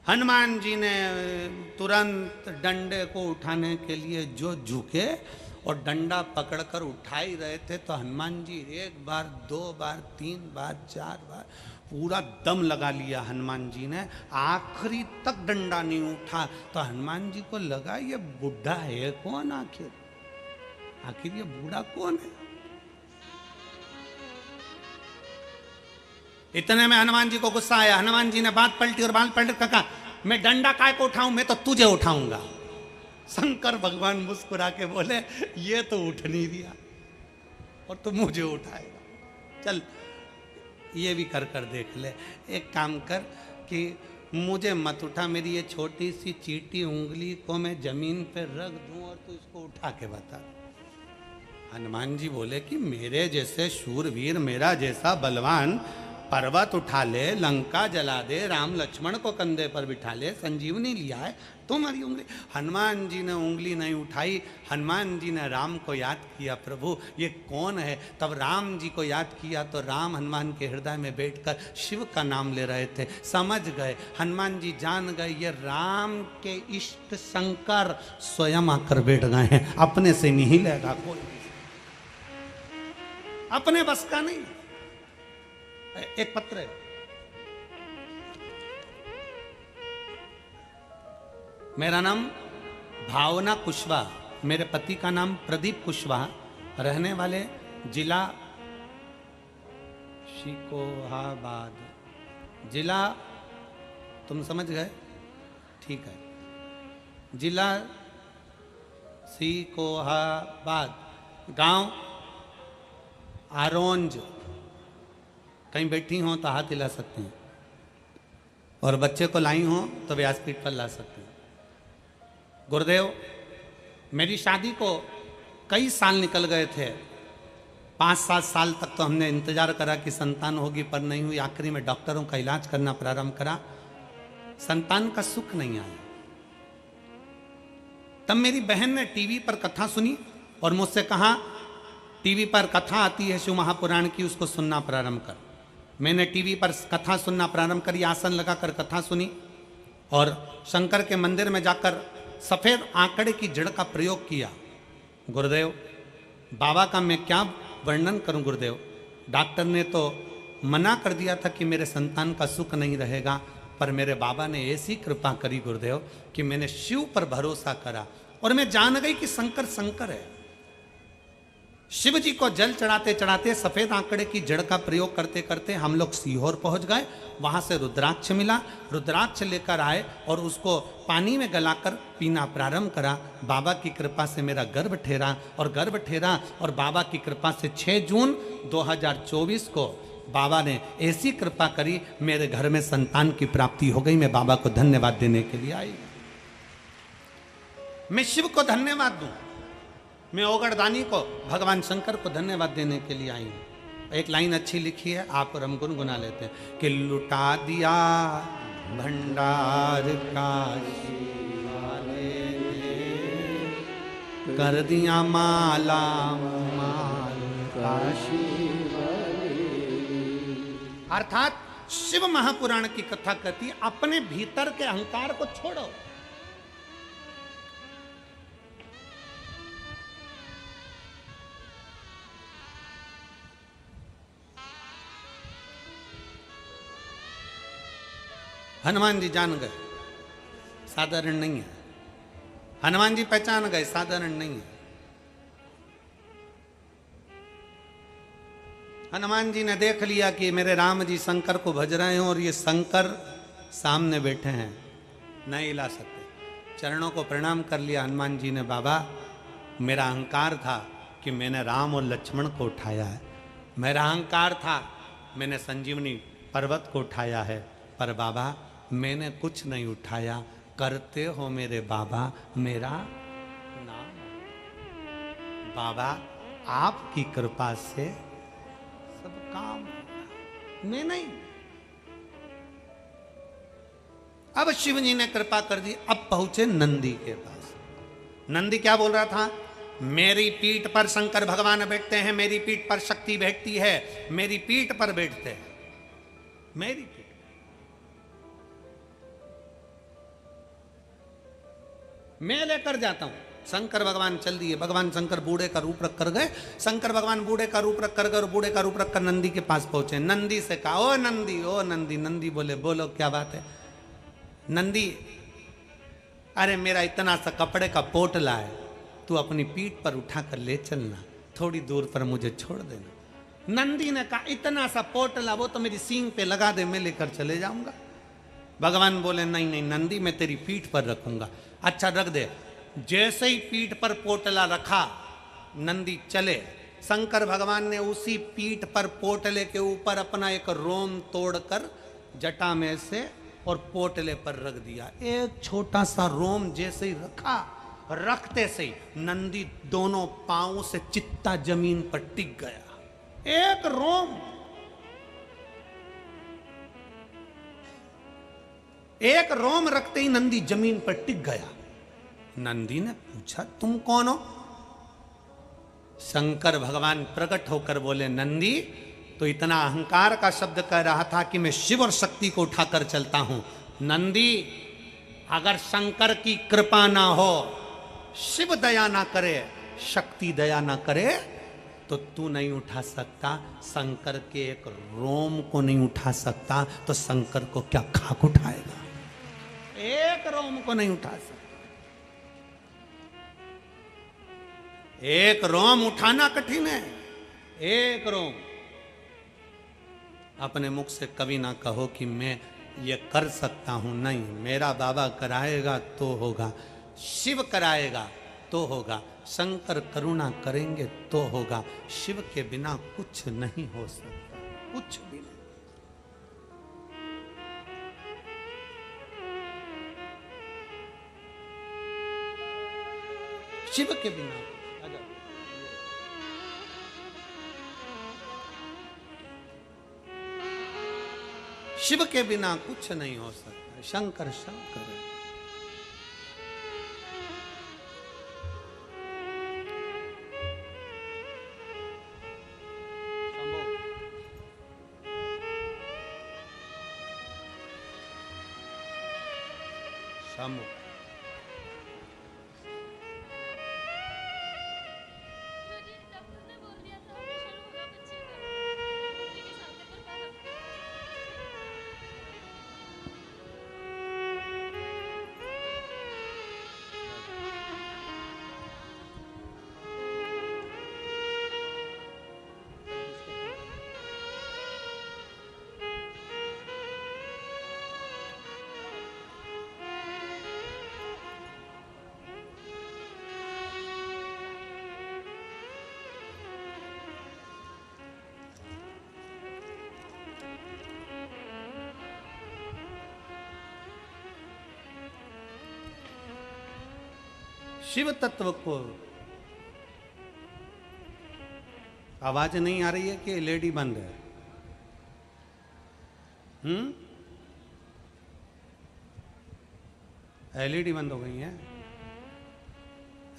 हनुमान जी ने तुरंत डंडे को उठाने के लिए जो झुके और डंडा पकड़कर उठा ही रहे थे तो हनुमान जी 1 बार 2 बार 3 बार 4 बार पूरा दम लगा लिया हनुमान जी ने, आखिरी तक डंडा नहीं उठा। तो हनुमान जी को लगा ये बुढ़ा है कौन, आखिर ये बूढ़ा कौन है। इतने में हनुमान जी को गुस्सा आया। हनुमान जी ने बात पलटी और बात पलट कर कहा मैं डंडा काय को उठाऊं, मैं तो तुझे उठाऊंगा। शंकर भगवान मुस्कुरा के बोले ये तो उठ नहीं दिया और तू मुझे उठाएगा, चल ये भी कर देख ले। एक काम कर कि मुझे मत उठा, मेरी ये छोटी सी चीटी उंगली को मैं जमीन पे रख दूं और तू इसको उठा के बता। हनुमान जी बोले कि मेरे जैसे शूरवीर, मेरा जैसा बलवान पर्वत उठा ले, लंका जला दे, राम लक्ष्मण को कंधे पर बिठा ले, संजीवनी लिया है, तुम्हारी उंगली। हनुमान जी ने उंगली नहीं उठाई। हनुमान जी ने राम को याद किया, प्रभु ये कौन है। तब राम जी को याद किया तो राम हनुमान के हृदय में बैठकर शिव का नाम ले रहे थे। समझ गए, हनुमान जी जान गए ये राम के इष्ट शंकर स्वयं आकर बैठ गए हैं। अपने से नहीं लेगा कोई, अपने बस का नहीं। एक पत्र है, मेरा नाम भावना कुशवाहा, मेरे पति का नाम प्रदीप कुशवाहा, रहने वाले जिला शिकोहाबाद, जिला, तुम समझ गए, ठीक है, जिला शिकोहाबाद, गांव आरोंज। कहीं बैठी हो तो हाथ हिला सकते हैं, और बच्चे को लाई हो तो व्यासपीठ पर ला सकते हैं। गुरुदेव, मेरी शादी को कई साल निकल गए थे, 5-7 साल तक तो हमने इंतजार करा कि संतान होगी, पर नहीं हुई। आखिरी में डॉक्टरों का इलाज करना प्रारंभ करा, संतान का सुख नहीं आया। तब मेरी बहन ने टीवी पर कथा सुनी और मुझसे कहा, टीवी पर कथा आती है शिव महापुराण की, उसको सुनना प्रारंभ कर। मैंने टीवी पर कथा सुनना प्रारंभ करी, आसन लगाकर कथा सुनी और शंकर के मंदिर में जाकर सफेद आंकड़े की जड़ का प्रयोग किया। गुरुदेव, बाबा का मैं क्या वर्णन करूं गुरुदेव। डॉक्टर ने तो मना कर दिया था कि मेरे संतान का सुख नहीं रहेगा, पर मेरे बाबा ने ऐसी कृपा करी गुरुदेव कि मैंने शिव पर भरोसा करा और मैं जान गई कि शंकर शंकर है। शिव जी को जल चढ़ाते चढ़ाते, सफेद आंकड़े की जड़ का प्रयोग करते करते हम लोग सीहोर पहुंच गए। वहां से रुद्राक्ष मिला, रुद्राक्ष लेकर आए और उसको पानी में गलाकर पीना प्रारंभ करा। बाबा की कृपा से मेरा गर्भ ठहरा और बाबा की कृपा से 6 जून 2024 को बाबा ने ऐसी कृपा करी, मेरे घर में संतान की प्राप्ति हो गई। मैं बाबा को धन्यवाद देने के लिए आई। मैं शिव को धन्यवाद दूं, मैं ओगड़दानी को, भगवान शंकर को धन्यवाद देने के लिए आई हूं। एक लाइन अच्छी लिखी है, आप और हम गुनगुना लेते हैं कि लुटा दिया भंडार काशी वाले ने, कर दिया माला माल काशी वाले। अर्थात शिव महापुराण की कथा कहती, अपने भीतर के अहंकार को छोड़ो। हनुमान जी जान गए साधारण नहीं है, हनुमान जी पहचान गए साधारण नहीं है। हनुमान जी ने देख लिया कि मेरे राम जी शंकर को भज रहे हैं और ये शंकर सामने बैठे हैं, नहीं हिला सकते। चरणों को प्रणाम कर लिया हनुमान जी ने। बाबा, मेरा अहंकार था कि मैंने राम और लक्ष्मण को उठाया है, मेरा अहंकार था मैंने संजीवनी पर्वत को उठाया है, पर बाबा मैंने कुछ नहीं उठाया। करते हो मेरे बाबा मेरा नाम। बाबा, आपकी कृपा से सब काम, मैं नहीं। अब शिव जी ने कृपा कर दी, अब पहुंचे नंदी के पास। नंदी क्या बोल रहा था? मेरी पीठ पर शंकर भगवान बैठते हैं, मेरी पीठ पर शक्ति बैठती है, मेरी पीठ पर बैठते हैं, मेरी पीठ। मैं लेकर जाता हूं। शंकर भगवान चल दिए। भगवान शंकर बूढ़े का रूप रख कर गए। शंकर भगवान बूढ़े का रूप रख कर गए और बूढ़े का रूप रख कर नंदी के पास पहुंचे। नंदी से कहा, ओ नंदी, ओ नंदी। नंदी बोले, बोलो क्या बात है? नंदी, अरे मेरा इतना सा कपड़े का पोटला है, तू अपनी पीठ पर उठा कर ले चलना, थोड़ी दूर पर मुझे छोड़ देना। नंदी ने कहा, इतना सा पोटला, वो तो मेरी सींग पे लगा दे, मैं लेकर चले जाऊंगा। भगवान बोले, नहीं नहीं नंदी, मैं तेरी पीठ पर रखूंगा। अच्छा रख दे। जैसे ही पीठ पर पोटला रखा, नंदी चले। शंकर भगवान ने उसी पीठ पर पोटले के ऊपर अपना एक रोम तोड़कर जटा में से और पोटले पर रख दिया। एक छोटा सा रोम जैसे ही रखा, रखते से ही नंदी दोनों पांवों से चित्ता जमीन पर टिक गया। एक रोम, एक रोम रखते ही नंदी जमीन पर टिक गया। नंदी ने पूछा, तुम कौन हो? शंकर भगवान प्रकट होकर बोले, नंदी तो इतना अहंकार का शब्द कह रहा था कि मैं शिव और शक्ति को उठाकर चलता हूं। नंदी, अगर शंकर की कृपा ना हो, शिव दया ना करे, शक्ति दया ना करे, तो तू नहीं उठा सकता। शंकर के एक रोम को नहीं उठा सकता, तो शंकर को क्या खाक उठाएगा? एक रोम को नहीं उठा सकता। एक रोम उठाना कठिन है, एक रोम। अपने मुख से कभी ना कहो कि मैं ये कर सकता हूं। नहीं, मेरा बाबा कराएगा तो होगा, शिव कराएगा तो होगा, शंकर करुणा करेंगे तो होगा। शिव के बिना कुछ नहीं हो सकता, कुछ भी नहीं। शिव के बिना शिव के बिना कुछ नहीं हो सकता। शंकर शंकर है। शंभो शिव तत्व को आवाज नहीं आ रही है कि एलईडी बंद है? एलईडी बंद हो गई है।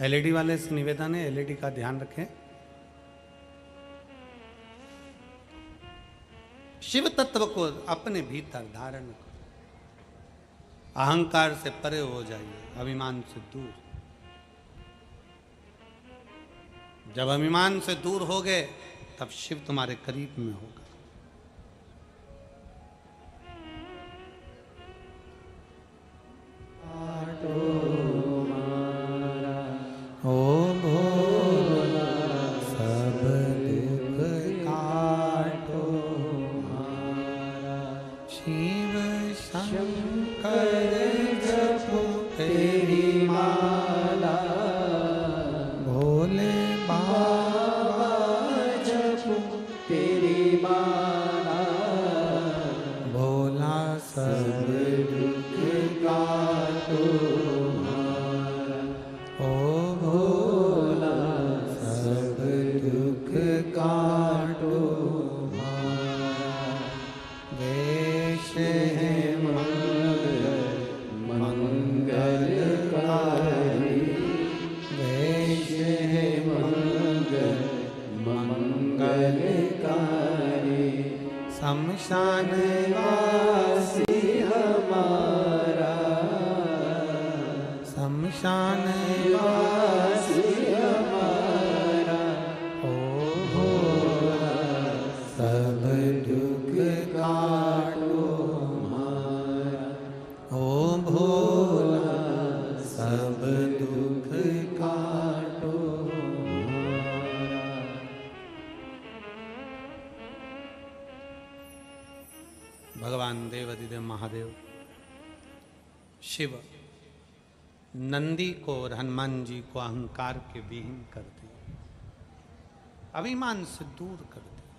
एलईडी वाले से निवेदन है, एलईडी का ध्यान रखें। शिव तत्व को अपने भीतर धारण करो, अहंकार से परे हो जाइए, अभिमान से दूर। जब अभिमान से दूर हो गए, तब शिव तुम्हारे करीब में होगा। ओ भोला सब दुख काटो मारा, शिव शंकर जपो तेरी माला, भोले बाबा जपो तेरी माला, भोला सब दुख काटो मारा, ओ भोला सब दुख काटो मारा। वेश है मंगलकारी, वेश है मंगलकारी, शमशान वासी हमारा, शमशान वासी हमारा, ओ भोला सब दुख काटो हमारा, ओ भोला सब दुख काटो हमारा। भगवान देवाधिदेव महादेव शिव नंदी को और हनुमान जी को अहंकार के विहीन कर दिया, अभिमान से दूर कर दिया।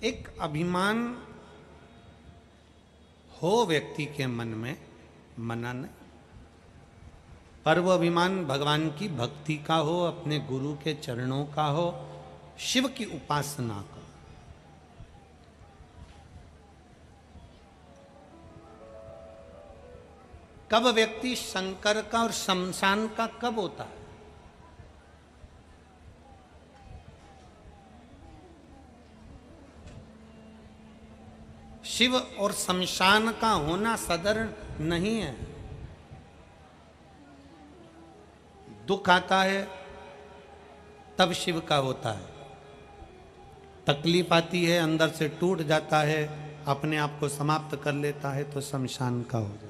एक अभिमान हो व्यक्ति के मन में, मना नहीं, पर वो अभिमान भगवान की भक्ति का हो, अपने गुरु के चरणों का हो, शिव की उपासना का। कब व्यक्ति शंकर का और शमशान का कब होता है? शिव और शमशान का होना साधारण नहीं है। दुख आता है तब शिव का होता है, तकलीफ आती है अंदर से टूट जाता है, अपने आप को समाप्त कर लेता है तो शमशान का हो जाता है।